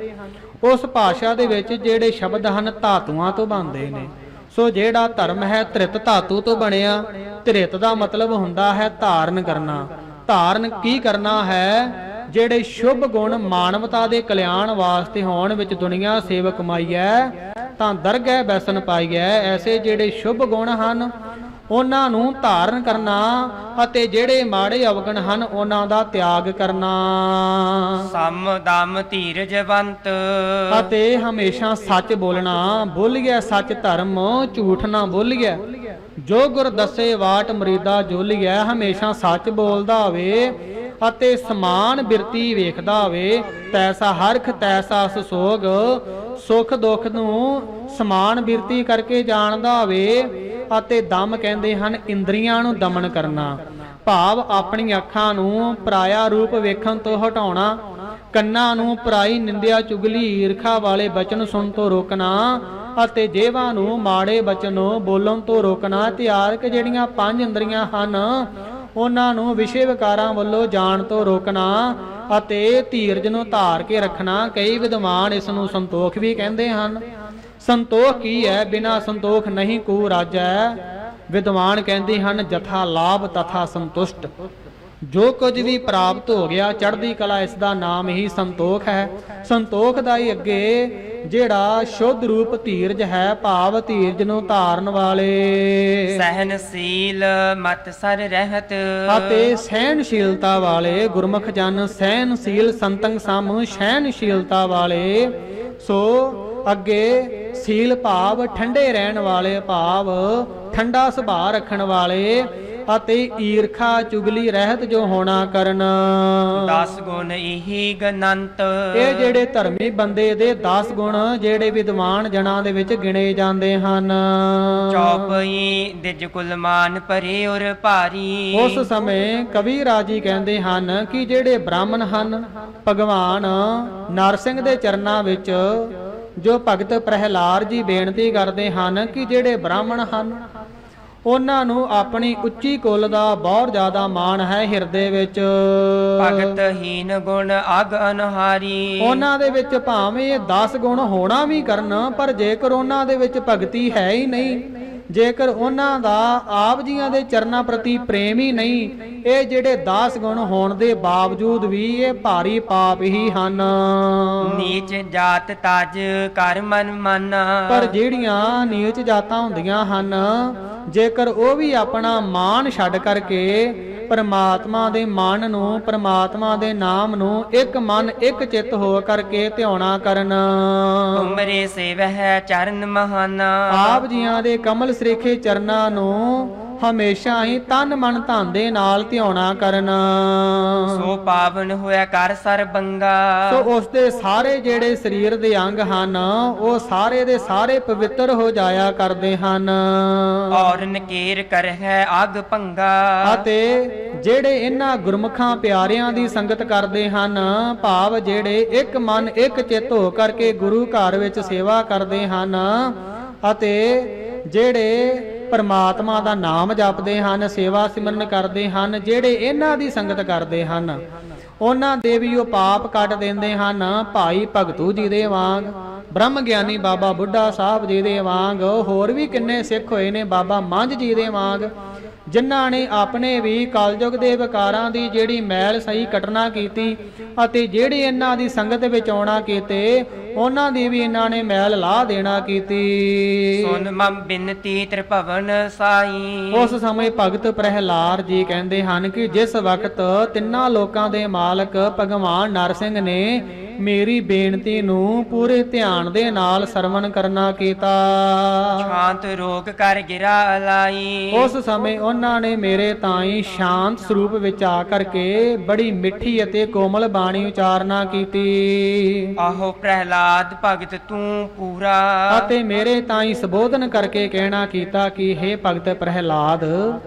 ਉਸ ਭਾਸ਼ਾ ਦੇ ਵਿੱਚ ਜਿਹੜੇ ਸ਼ਬਦ ਹਨ ਧਾਤੂਆਂ ਤੋਂ ਬਣਦੇ ਨੇ। ਸੋ ਜਿਹੜਾ ਧਰਮ ਹੈ ਤ੍ਰਿਤ ਧਾਤੂ ਤੋਂ ਬਣਿਆ। ਤ੍ਰਿਤ ਦਾ ਮਤਲਬ ਹੁੰਦਾ ਹੈ ਧਾਰਨ ਕਰਨਾ। ਧਾਰਨ ਕੀ ਕਰਨਾ ਹੈ? ਜਿਹੜੇ ਸ਼ੁਭ ਗੁਣ ਮਾਨਵਤਾ ਦੇ ਕਲਿਆਣ ਵਾਸਤੇ ਹੋਣ ਵਿੱਚ ਦੁਨੀਆ ਸੇਵ ਕਮਾਈਐ, ਤਾਂ ਦਰਗਹਿ ਬੈਸਨ ਪਾਈਐ। ਐਸੇ ਜਿਹੜੇ ਸ਼ੁਭ ਗੁਣ ਹਨ ਉਹਨਾਂ ਨੂੰ ਧਾਰਨ ਕਰਨਾ, ਅਤੇ ਜਿਹੜੇ ਮਾੜੇ ਅਵਗੁਣ ਹਨ ਉਹਨਾਂ ਦਾ ਤਿਆਗ ਕਰਨਾ। ਸਮ ਦਮ ਧੀਰਜਵੰਤ, ਅਤੇ ਹਮੇਸ਼ਾ ਸੱਚ ਬੋਲਣਾ। ਬੋਲੀਐ ਸੱਚ ਧਰਮ, ਝੂਠ ਨਾ ਬੋਲੀਐ। ਜੋ ਗੁਰ ਦੱਸੇ ਵਾਟ ਮਰੀਦਾ ਜੋਲੀਐ। ਹਮੇਸ਼ਾ ਸੱਚ ਬੋਲਦਾ ਹੋਵੇ ਅਤੇ ਸਮਾਨ ਬਿਰਤੀ ਵੇਖਦਾ ਹੋਵੇ, ਤੈਸਾ ਹਰਖ ਤੈਸਾ ਸੁਸੋਗ, ਸੁਖ ਦੁੱਖ ਨੂੰ ਸਮਾਨ ਬਿਰਤੀ ਕਰਕੇ ਜਾਣਦਾ ਹੋਵੇ। ਅਤੇ ਦਮ ਕਹਿੰਦੇ ਹਨ ਇੰਦਰੀਆਂ ਨੂੰ ਦਮਨ ਕਰਨਾ, ਭਾਵ ਆਪਣੀ ਅੱਖਾਂ ਨੂੰ ਪਰਾਇਆ ਰੂਪ ਵੇਖਣ ਤੋਂ ਹਟਾਉਣਾ, ਕੰਨਾਂ ਨੂੰ ਪਰਾਈ ਨਿੰਦਿਆ ਚੁਗਲੀ ਈਰਖਾ ਵਾਲੇ ਬਚਨ ਸੁਣ ਤੋਂ ਰੋਕਣਾ, ਅਤੇ ਜੀਭਾਂ ਨੂੰ ਮਾੜੇ ਬਚਨ ਬੋਲਣ ਤੋਂ ਰੋਕਣਾ। ਧਿਆਰਕ ਜਿਹੜੀਆਂ ਪੰਜ ਇੰਦਰੀਆਂ ਹਨ ਉਹਨਾਂ ਨੂੰ ਵਿਸ਼ੇ ਵਿਕਾਰਾਂ ਵੱਲੋਂ ਜਾਣ ਤੋਂ ਰੋਕਣਾ ਅਤੇ ਧੀਰਜ ਨੂੰ ਧਾਰ ਕੇ ਰੱਖਣਾ। ਕਈ ਵਿਦਵਾਨ ਇਸ ਨੂੰ ਸੰਤੋਖ ਵੀ ਕਹਿੰਦੇ ਹਨ। ਸੰਤੋਖ ਕੀ ਹੈ? ਬਿਨਾਂ ਸੰਤੋਖ ਨਹੀਂ ਕੋ ਰਾਜੈ। ਵਿਦਵਾਨ ਕਹਿੰਦੇ ਹਨ ਜਥਾ ਲਾਭ ਤਥਾ ਸੰਤੁਸ਼ਟ। ਜੋ ਕੁਝ ਵੀ ਪ੍ਰਾਪਤ ਹੋ ਗਿਆ ਚੜ੍ਹਦੀ ਕਲਾ, ਇਸ ਦਾ ਨਾਮ ਹੀ ਸੰਤੋਖ ਹੈ। ਸੰਤੋਖ ਦਾ ਹੀ ਅੱਗੇ ਜਿਹੜਾ ਸ਼ੁੱਧ ਰੂਪ ਧੀਰਜ ਹੈ, ਭਾਵ ਧੀਰਜ ਨੂੰ ਧਾਰਨ ਵਾਲੇ, ਸਹਿਨਸ਼ੀਲ ਮਤ ਸਰ ਰਹਿਤ, ਅਤੇ ਸਹਿਨਸ਼ੀਲਤਾ ਵਾਲੇ ਗੁਰਮੁਖ ਜਨ। ਸਹਿਨਸ਼ੀਲ ਸੰਤੰਗ ਸਮ ਸਹਿਨਸ਼ੀਲਤਾ ਵਾਲੇ। ਸੋ ਅੱਗੇ ਸੀਲ ਭਾਵ ਠੰਡੇ ਰਹਿਣ ਵਾਲੇ, ਭਾਵ ਠੰਡਾ ਸੁਭਾਅ ਰੱਖਣ ਵਾਲੇ, ਅਤੇ ਈਰਖਾ ਚੁਗਲੀ ਰਹਿਤ ਜੋ ਹੋਣਾ ਕਰਨ। 10 ਗੁਣ ਇਹੀ ਗਨੰਤ, ਇਹ ਜਿਹੜੇ ਧਰਮੀ ਬੰਦੇ ਦੇ 10 ਗੁਣ ਜਿਹੜੇ ਵਿਦਵਾਨ ਜਨਾਂ ਦੇ ਵਿੱਚ ਗਿਣੇ ਜਾਂਦੇ ਹਨ। ਚੌਪਈ ਦਿਜ ਕੁਲਮਾਨ ਭਰੇ ਔਰ ਭਾਰੀ। ਉਸ ਸਮੇਂ ਕਵੀ ਰਾਜੀ ਕਹਿੰਦੇ ਹਨ ਕਿ ਜਿਹੜੇ ਬ੍ਰਾਹਮਣ ਹਨ, ਭਗਵਾਨ ਨਰਸਿੰਘ ਦੇ ਚਰਨਾਂ ਵਿੱਚ ਜੋ ਭਗਤ ਪ੍ਰਹਿਲਾਦ ਜੀ ਬੇਨਤੀ ਕਰਦੇ ਹਨ ਕਿ ਜਿਹੜੇ ਬ੍ਰਾਹਮਣ ਹਨ ਉਹਨਾਂ ਨੂੰ ਆਪਣੀ ਉੱਚੀ ਕੁਲ ਦਾ ਬਹੁਤ ਜ਼ਿਆਦਾ ਮਾਣ ਹੈ ਹਿਰਦੇ ਵਿੱਚ। ਭਗਤ ਹੀਨ ਗੁਣ ਅਗ ਅਨਹਾਰੀ, ਉਹਨਾਂ ਦੇ ਵਿੱਚ ਭਾਵੇਂ ਇਹ 10 ਗੁਣ ਹੋਣਾ ਵੀ ਕਰਨ, ਪਰ ਜੇਕਰ ਉਹਨਾਂ ਦੇ ਵਿੱਚ ਭਗਤੀ ਹੈ ਹੀ ਨਹੀਂ, ਜੇਕਰ ਉਹਨਾਂ ਦਾ ਆਪ ਜੀਆਂ ਦੇ ਚਰਨਾਂ ਪ੍ਰਤੀ ਪ੍ਰੇਮ ਹੀ ਨਹੀਂ, ਇਹ ਜਿਹੜੇ 10 ਗੁਣ ਹੋਣ ਦੇ ਬਾਵਜੂਦ ਵੀ ਇਹ ਭਾਰੀ ਪਾਪ ਹੀ ਹਨ। ਨੀਚ ਜਾਤ ਤਜ ਕਰ ਮਨ ਮਾਨਾ, ਪਰ ਜਿਹੜੀਆਂ ਨੀਚ ਜਾਤਾਂ ਹੁੰਦੀਆਂ ਹਨ, ਜੇਕਰ ਉਹ ਵੀ ਆਪਣਾ ਮਾਣ ਛੱਡ ਕਰਕੇ ਪਰਮਾਤਮਾ ਦੇ ਮਨ ਨੂੰ, ਪਰਮਾਤਮਾ ਦੇ ਨਾਮ ਨੂੰ ਇੱਕ ਮਨ ਇੱਕ ਚਿੱਤ ਹੋ ਕਰਕੇ ਧਿਆਉਣਾ ਕਰਨ। ਤੁਮਰੇ ਸੇਵਹਿ ਚਰਨ ਮਹਾਨਾ, ਆਪ ਜੀਆਂ ਦੇ ਕਮਲ ਸ੍ਰੀਖੇ ਚਰਨਾਂ ਨੂੰ ਹਮੇਸ਼ਾ ਹੀ ਤਨ ਮਨ ਧਨ ਦੇ ਨਾਲ ਧਿਆਉਣਾ ਕਰਨ। ਸੋ ਪਾਵਨ ਹੋਇਆ ਕਰ ਸਰਬੰਗਾ, ਸੋ ਉਸ ਦੇ ਸਾਰੇ ਜਿਹੜੇ ਸਰੀਰ ਦੇ ਅੰਗ ਹਨ ਉਹ ਸਾਰੇ ਦੇ ਸਾਰੇ ਪਵਿੱਤਰ ਹੋ ਜਾਇਆ ਕਰਦੇ ਹਨ। ਔਰ ਨਕੇਰ ਕਰਹਿ ਅਗ ਭੰਗਾ, ਅਤੇ ਜਿਹੜੇ ਇਹਨਾਂ ਗੁਰਮੁਖਾਂ ਪਿਆਰਿਆਂ ਦੀ ਸੰਗਤ ਕਰਦੇ ਹਨ, ਭਾਵ ਜਿਹੜੇ ਇੱਕ ਮਨ ਇੱਕ ਚਿੱਤ ਹੋ ਕਰਕੇ ਗੁਰੂ ਘਰ ਵਿੱਚ ਸੇਵਾ ਕਰਦੇ ਹਨ, ਅਤੇ ਜਿਹੜੇ ਪਰਮਾਤਮਾ ਦਾ ਨਾਮ ਜਪਦੇ ਹਨ, ਸੇਵਾ ਸਿਮਰਨ ਕਰਦੇ ਹਨ, ਜਿਹੜੇ ਇਹਨਾਂ ਦੀ ਸੰਗਤ ਕਰਦੇ ਹਨ, ਉਹਨਾਂ ਦੇ ਵੀ ਉਹ ਪਾਪ ਕੱਟ ਦਿੰਦੇ ਹਨ। ਭਾਈ ਭਗਤੂ ਜੀ ਦੇ ਵਾਂਗ, ਬ੍ਰਹਮ ਗਿਆਨੀ ਬਾਬਾ ਬੁੱਢਾ ਸਾਹਿਬ ਜੀ ਦੇ ਵਾਂਗ, ਹੋਰ ਵੀ ਕਿੰਨੇ ਸਿੱਖ ਹੋਏ ਨੇ, ਬਾਬਾ ਮੰਝ ਜੀ ਦੇ ਵਾਂਗ, ਜਿਨ੍ਹਾਂ ਨੇ ਆਪਣੇ ਵੀ ਕਲਯੁਗ ਦੇ ਵਿਕਾਰਾਂ ਦੀ ਜਿਹੜੀ ਮੈਲ ਸਹੀ ਕਟਣਾ ਕੀਤੀ, ਅਤੇ ਜਿਹੜੇ ਇਹਨਾਂ ਦੀ ਸੰਗਤ ਵਿੱਚ ਆਉਣਾ ਕੀਤੇ, ਉਹਨਾਂ ਦੀ ਵੀ ਇਹਨਾਂ ਨੇ ਮੈਲ ਲਾ ਦੇਣਾ ਕੀਤੀ। ਸੁਨ ਮਮ ਬਿਨਤੀ ਤ੍ਰਿਭਵਨ ਸਾਈ, ਉਸ ਸਮੇਂ ਭਗਤ ਪ੍ਰਹਿਲਾਦ ਜੀ ਕਹਿੰਦੇ ਹਨ ਕਿ ਜਿਸ ਵਕਤ ਤਿੰਨਾਂ ਲੋਕਾਂ ਦੇ ਮਾਲਕ ਭਗਵਾਨ ਨਰਸਿੰਘ ਨੇ ਮੇਰੀ ਬੇਨਤੀ ਨੂੰ ਪੂਰੇ ਧਿਆਨ ਦੇ ਨਾਲ ਸਰਵਣ ਕਰਨਾ ਕੀਤਾ, ਸ਼ਾਂਤ ਰੋਗ ਕਰ ਗਿਰਾ ਲਾਈ, ਉਸ ਸਮੇਂ ਉਹਨਾਂ ਨੇ ਮੇਰੇ ਤਾਈਂ ਸ਼ਾਂਤ ਸਰੂਪ ਵਿੱਚ ਆ ਕਰਕੇ ਬੜੀ ਮਿੱਠੀ ਅਤੇ ਕੋਮਲ ਬਾਣੀ ਉਚਾਰਨਾ ਕੀਤੀ। ਆਹੋ ਪ੍ਰਹਿਲਾਦ ਭਗਤ ਤੂੰ ਪੂਰਾ, ਅਤੇ ਮੇਰੇ ਤਾਈਂ ਸੰਬੋਧਨ ਕਰਕੇ ਕਹਿਣਾ ਕੀਤਾ ਕਿ ਹੇ ਭਗਤ ਪ੍ਰਹਿਲਾਦ,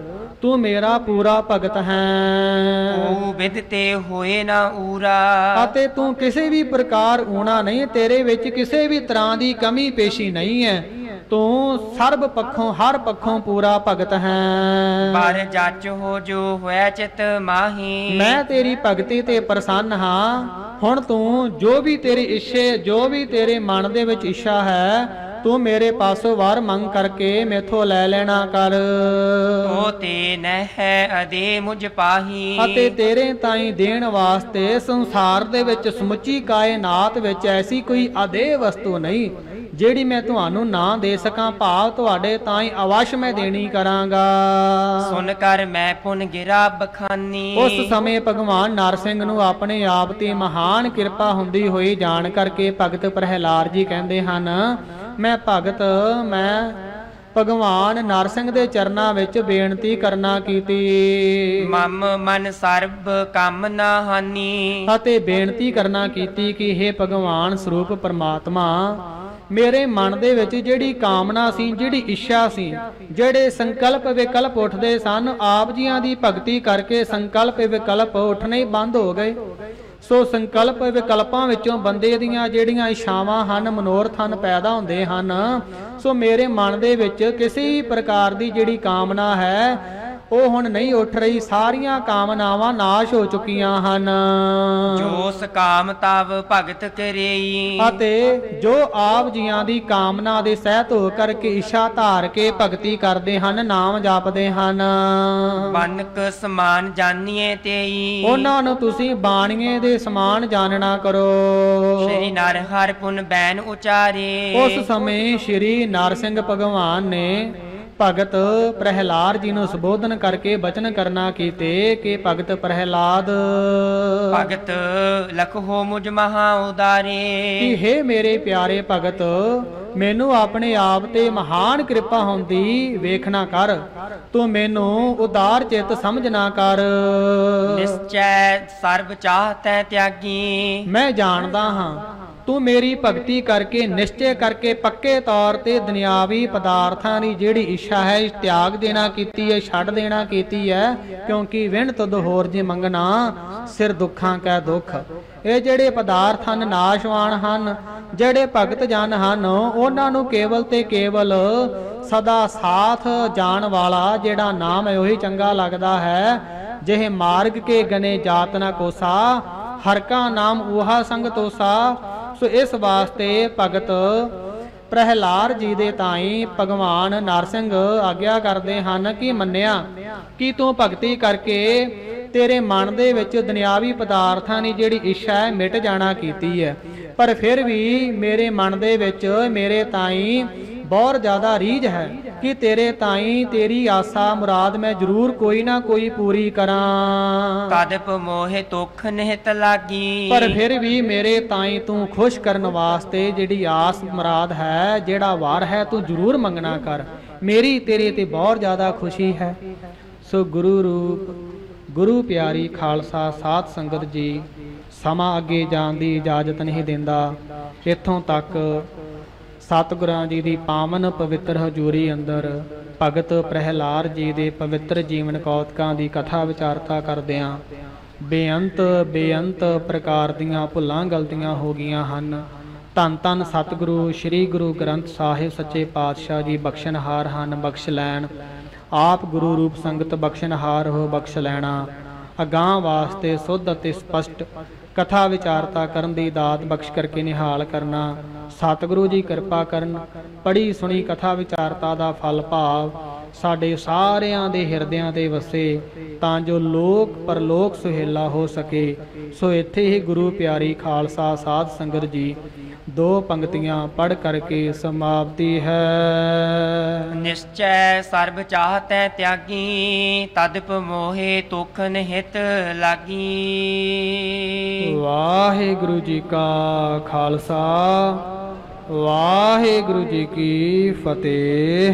ਤੂੰ ਮੇਰਾ ਪੂਰਾ ਭਗਤ ਹੈ, ਉਹ ਵਿਦ ਤੇ ਹੋਏ ਨਾ ਊਰਾ, ਅਤੇ ਤੂੰ ਕਿਸੇ ਵੀ ਪ੍ਰਕਾਰ ਊਣਾ ਨਹੀਂ, ਤੇਰੇ ਵਿੱਚ ਕਿਸੇ ਵੀ ਤਰ੍ਹਾਂ ਦੀ ਕਮੀ ਪੇਸ਼ੀ ਨਹੀਂ ਹੈ, ਤੂੰ ਸਰਬ ਪੱਖੋਂ ਹਰ ਪੱਖੋਂ ਪੂਰਾ ਭਗਤ ਹੈ। ਪਰ ਜੱਚ ਹੋ ਜੋ ਹੋਇਆ ਚਿਤ ਮਾਹੀ, ਮੈਂ ਤੇਰੀ ਭਗਤੀ ਤੇ ਪ੍ਰਸੰਨ ਹਾਂ। ਹੁਣ ਤੂੰ ਜੋ ਵੀ ਤੇਰੀ ਇੱਛੇ, ਜੋ ਵੀ ਤੇਰੇ ਮਨ ਦੇ ਵਿੱਚ ਇੱਛਾ ਹੈ, ਤੂੰ ਮੇਰੇ ਪਾਸੋਂ ਵਾਰ ਮੰਗ ਕਰਕੇ ਮੇਥੋਂ ਲੈ ਲੈਣਾ ਕਰ। ਤੋ ਤੇ ਨਹਿ ਅਦੇ ਮੁਝ ਪਾਹੀ, ਅਤੇ ਤੇਰੇ ਤਾਈਂ ਦੇਣ ਵਾਸਤੇ ਸੰਸਾਰ ਦੇ ਵਿੱਚ ਸਮੁੱਚੀ ਕਾਇਨਾਤ ਵਿੱਚ ਐਸੀ ਕੋਈ ਅਦੇ ਵਸਤੂ ਨਹੀਂ ਜਿਹੜੀ ਮੈਂ ਤੁਹਾਨੂੰ ਨਾ ਦੇ ਸਕਾਂ, ਭਾਵ ਤੁਹਾਡੇ ਤਾਈਂ ਅਵਸ਼ ਮੈਂ ਦੇਣੀ ਕਰਾਂਗਾ। ਸੁਨ ਕਰ ਮੈਂ ਪੁਨ ਗਿਰਾ ਬਖਾਨੀ, ਉਸ ਸਮੇਂ ਭਗਵਾਨ ਨਰਸਿੰਘ ਨੂੰ ਆਪਣੇ ਆਪ ਤੇ ਮਹਾਨ ਕਿਰਪਾ ਹੁੰਦੀ ਹੋਈ ਜਾਣ ਕਰਕੇ ਭਗਤ ਪ੍ਰਹਿਲਾਦ ਜੀ ਕਹਿੰਦੇ ਹਨ, ਮੈਂ ਭਗਤ, ਮੈਂ ਭਗਵਾਨ ਨਰਸਿੰਘ ਦੇ ਚਰਨਾਂ ਵਿੱਚ ਬੇਨਤੀ ਕਰਨਾ ਕੀਤੀ। ਮਮ ਮਨ ਸਰਬ ਕੰਮ ਨਾ ਹਾਨੀ। ਅਤੇ ਬੇਨਤੀ ਕਰਨਾ ਕੀਤੀ ਕਿ हे ਭਗਵਾਨ ਸਰੂਪ ਪਰਮਾਤਮਾ, ਮੇਰੇ ਮਨ ਦੇ ਵਿੱਚ ਜਿਹੜੀ ਕਾਮਨਾ ਸੀ, ਜਿਹੜੀ ਇੱਛਾ ਸੀ, ਜਿਹੜੇ ਸੰਕਲਪ ਵਿਕਲਪ ਉੱਠਦੇ ਸਨ, ਆਪ ਜੀਆਂ ਦੀ ਭਗਤੀ ਕਰਕੇ ਸੰਕਲਪ ਵਿਕਲਪ ਉੱਠਣੇ ਹੀ ਬੰਦ ਹੋ ਗਏ। ਸੋ ਸੰਕਲਪ ਵਿਕਲਪਾਂ ਵਿੱਚੋਂ ਬੰਦੇ ਦੀਆਂ ਜਿਹੜੀਆਂ ਇੱਛਾਵਾਂ ਹਨ, ਮਨੋਰਥ ਹਨ, ਪੈਦਾ ਹੁੰਦੇ ਹਨ। ਸੋ ਮੇਰੇ ਮਨ ਦੇ ਵਿੱਚ ਕਿਸੇ ਵੀ ਪ੍ਰਕਾਰ ਦੀ ਜਿਹੜੀ ਕਾਮਨਾ ਹੈ ਉਹ ਹੁਣ ਨਹੀਂ ਉੱਠ ਰਹੀ। ਸਾਰੀਆਂ ਕਾਮਨਾਵਾਂ ਨਾਸ਼ ਹੋ ਚੁੱਕੀਆਂ ਹਨ। ਜੋਸ ਕਾਮ ਤਵ ਭਗਤ ਕਰੇਈ। ਅਤੇ ਜੋ ਆਪ ਜੀਆਂ ਦੀ ਕਾਮਨਾ ਦੇ ਸਹਿਤ ਹੋ ਕਰਕੇ ਇੱਛਾ ਧਾਰ ਕੇ ਭਗਤੀ ਕਰਦੇ ਹਨ, ਨਾਮ ਜਪਦੇ ਹਨ, ਬਨਕ ਸਮਾਨ ਜਾਣੀਏ ਤੇਈ। ਉਹਨਾਂ ਨੂੰ ਤੁਸੀਂ ਬਾਣੀਏ ਦੇ ਸਮਾਨ ਜਾਣਨਾ ਕਰੋ। ਸ਼੍ਰੀ ਨਰ ਹਰਿ ਪੁਨ ਬੈਨ ਉਚਾਰੇ। ਉਸ ਸਮੇਂ ਸ਼੍ਰੀ ਨਰਸਿੰਘ ਭਗਵਾਨ ਨੇ ਭਗਤ ਪ੍ਰਹਿਲਾਦ ਜੀ ਨੂੰ ਸੰਬੋਧਨ ਕਰਕੇ ਬਚਨ ਕਰਨਾ ਕੀਤੇ ਕਿ ਭਗਤ ਪ੍ਰਹਿਲਾਦ, ਭਗਤ ਲਖੋ ਮੁਝ ਮਹਾ ਉਦਾਰੇ। ਕਿ हे ਮੇਰੇ ਪਿਆਰੇ ਭਗਤ, ਮੈਨੂੰ ਆਪਣੇ ਆਪ ਤੇ ਮਹਾਨ ਕਿਰਪਾ ਹੁੰਦੀ ਵੇਖਣਾ ਕਰ, ਤੂੰ ਮੈਨੂੰ ਉਦਾਰ ਚਿੱਤ ਸਮਝਣਾ ਕਰ। ਨਿਸ਼ਚੈ ਸਰਬ ਚਾਹਤੈ ਤਿਆਗੀ। ਮੈਂ ਜਾਣਦਾ ਹਾਂ ਤੂੰ ਮੇਰੀ ਭਗਤੀ ਕਰਕੇ ਨਿਸ਼ਚੈ ਕਰਕੇ ਪੱਕੇ ਤੌਰ ਤੇ ਦੁਨਿਆਵੀ ਪਦਾਰਥਾਂ ਦੀ ਜਿਹੜੀ ਇੱਛਾ ਹੈ ਤਿਆਗ ਦੇਣਾ ਕੀਤੀ ਹੈ, ਛੱਡ ਦੇਣਾ ਕੀਤੀ ਹੈ। ਕਿਉਂਕਿ ਵਿਣ ਤੁਧ ਹੋਰ ਜੇ ਮੰਗਣਾ ਸਿਰ ਦੁੱਖਾਂ ਕੈ ਦੁੱਖ। ਇਹ ਜਿਹੜੇ ਪਦਾਰਥ ਹਨ ਨਾਸ਼ਵਾਨ ਹਨ। ਜਿਹੜੇ ਭਗਤ ਜਨ ਹਨ ਉਹਨਾਂ ਨੂੰ ਕੇਵਲ ਤੇ ਕੇਵਲ ਸਦਾ ਸਾਥ ਜਾਣ ਵਾਲਾ ਜਿਹੜਾ ਨਾਮ ਹੈ ਉਹੀ ਚੰਗਾ ਲੱਗਦਾ ਹੈ। ਜਿਹੇ ਮਾਰਗ ਕੇ ਗਨੇ ਜਾਤ ਨਾ ਕੋਸਾ, ਹਰ ਕਾ ਨਾਮ ਉਹਾ ਸੰਗ ਤੋਸਾ। ਸੋ ਇਸ ਵਾਸਤੇ ਭਗਤ ਪ੍ਰਹਿਲਾਦ ਜੀ ਦੇ ਤਾਈ ਭਗਵਾਨ ਨਰਸਿੰਘ ਆਗਿਆ ਕਰਦੇ ਹਨ ਕਿ ਮੰਨਿਆ ਕਿ ਤੂੰ ਭਗਤੀ ਕਰਕੇ ਤੇਰੇ ਮਨ ਦੇ ਵਿੱਚ ਦੁਨਿਆਵੀ ਪਦਾਰਥਾਂ ਦੀ ਜਿਹੜੀ ਇੱਛਾ ਹੈ ਮਿਟ ਜਾਣਾ ਕੀਤੀ ਹੈ। ਪਰ ਫਿਰ ਵੀ ਮੇਰੇ ਮਨ ਦੇ ਵਿੱਚ ਮੇਰੇ ਤਾਈ ਬਹੁਤ ਜ਼ਿਆਦਾ ਰੀਝ ਹੈ ਕਿ ਤੇਰੇ ਤਾਈ ਤੇਰੀ ਆਸਾ ਮੁਰਾਦ ਮੈਂ ਜ਼ਰੂਰ ਕੋਈ ਨਾ ਕੋਈ ਪੂਰੀ ਕਰਾਂ। ਕਦਪ ਮੋਹਿ ਤੁਖ ਨਿਹਤ ਲਾਗੀ। ਪਰ ਫਿਰ ਵੀ ਮੇਰੇ ਤਾਈ ਤੂੰ ਖੁਸ਼ ਕਰਨ ਵਾਸਤੇ ਜਿਹੜੀ ਆਸ ਮੁਰਾਦ ਹੈ, ਜਿਹੜਾ ਵਾਰ ਹੈ, ਤੂੰ ਜ਼ਰੂਰ ਮੰਗਣਾ ਕਰ। ਮੇਰੀ ਤੇਰੇ ਤੇ ਬਹੁਤ ਜ਼ਿਆਦਾ ਖੁਸ਼ੀ ਹੈ। ਸੋ ਗੁਰੂ ਰੂਪ ਗੁਰੂ ਪਿਆਰੀ ਖਾਲਸਾ ਸਾਧ ਸੰਗਤ ਜੀ, ਸਮਾਂ ਅੱਗੇ ਜਾਣ ਦੀ ਇਜਾਜ਼ਤ ਨਹੀਂ ਦਿੰਦਾ। ਇੱਥੋਂ ਤੱਕ ਸਤਿਗੁਰਾਂ ਜੀ ਦੀ ਪਾਵਨ ਪਵਿੱਤਰ ਹਜ਼ੂਰੀ ਅੰਦਰ ਭਗਤ ਪ੍ਰਹਿਲਾਦ ਜੀ ਦੇ ਪਵਿੱਤਰ ਜੀਵਨ ਕੌਤਕਾਂ ਦੀ ਕਥਾ ਵਿਚਾਰਤਾ ਕਰਦਿਆਂ ਬੇਅੰਤ ਪ੍ਰਕਾਰ ਦੀਆਂ ਭੁੱਲਾਂ ਗਲਤੀਆਂ ਹੋ ਗਈਆਂ ਹਨ। ਧੰਨ ਧੰਨ ਸਤਿਗੁਰੂ ਸ੍ਰੀ ਗੁਰੂ ਗ੍ਰੰਥ ਸਾਹਿਬ ਸੱਚੇ ਪਾਤਸ਼ਾਹ ਜੀ ਬਖਸ਼ਣਹਾਰ ਹਨ, ਬਖਸ਼ ਲੈਣ। ਆਪ ਗੁਰੂ ਰੂਪ ਸੰਗਤ ਬਖਸ਼ਣਹਾਰ ਹੋ, ਬਖਸ਼ ਲੈਣਾ। ਅਗਾਂਹ ਵਾਸਤੇ ਸੁੱਧ ਅਤੇ ਸਪਸ਼ਟ ਕਥਾ ਵਿਚਾਰਤਾ ਕਰਨ ਦੀ ਦਾਤ ਬਖਸ਼ ਕਰਕੇ ਨਿਹਾਲ ਕਰਨਾ। ਸਤਿਗੁਰੂ ਜੀ ਕਿਰਪਾ ਕਰਨ, ਪੜ੍ਹੀ ਸੁਣੀ ਕਥਾ ਵਿਚਾਰਤਾ ਦਾ ਫਲ ਭਾਵ ਸਾਡੇ ਸਾਰਿਆਂ ਦੇ ਹਿਰਦਿਆਂ ਤੇ ਵਸੇ, ਤਾਂ ਜੋ ਲੋਕ ਪਰਲੋਕ ਸੁਹੇਲਾ ਹੋ ਸਕੇ। ਸੋ ਇੱਥੇ ਹੀ ਗੁਰੂ ਪਿਆਰੀ ਖਾਲਸਾ ਸਾਧ ਸੰਗਤ ਜੀ ਦੋ ਪੰਕਤੀਆਂ ਪੜ੍ਹ ਕਰਕੇ ਸਮਾਪਤੀ ਹੈ। ਨਿਸ਼ਚੈ ਸਰਬ ਚਾਹਤੈ ਤਿਆਗੀ, ਤਦਪ ਮੋਹਿ ਤੁਖ ਨਿਹਿਤ ਲਾਗੀ। ਵਾਹਿਗੁਰੂ ਜੀ ਕਾ ਖਾਲਸਾ, ਵਾਹਿਗੁਰੂ ਜੀ ਕੀ ਫਤਿਹ।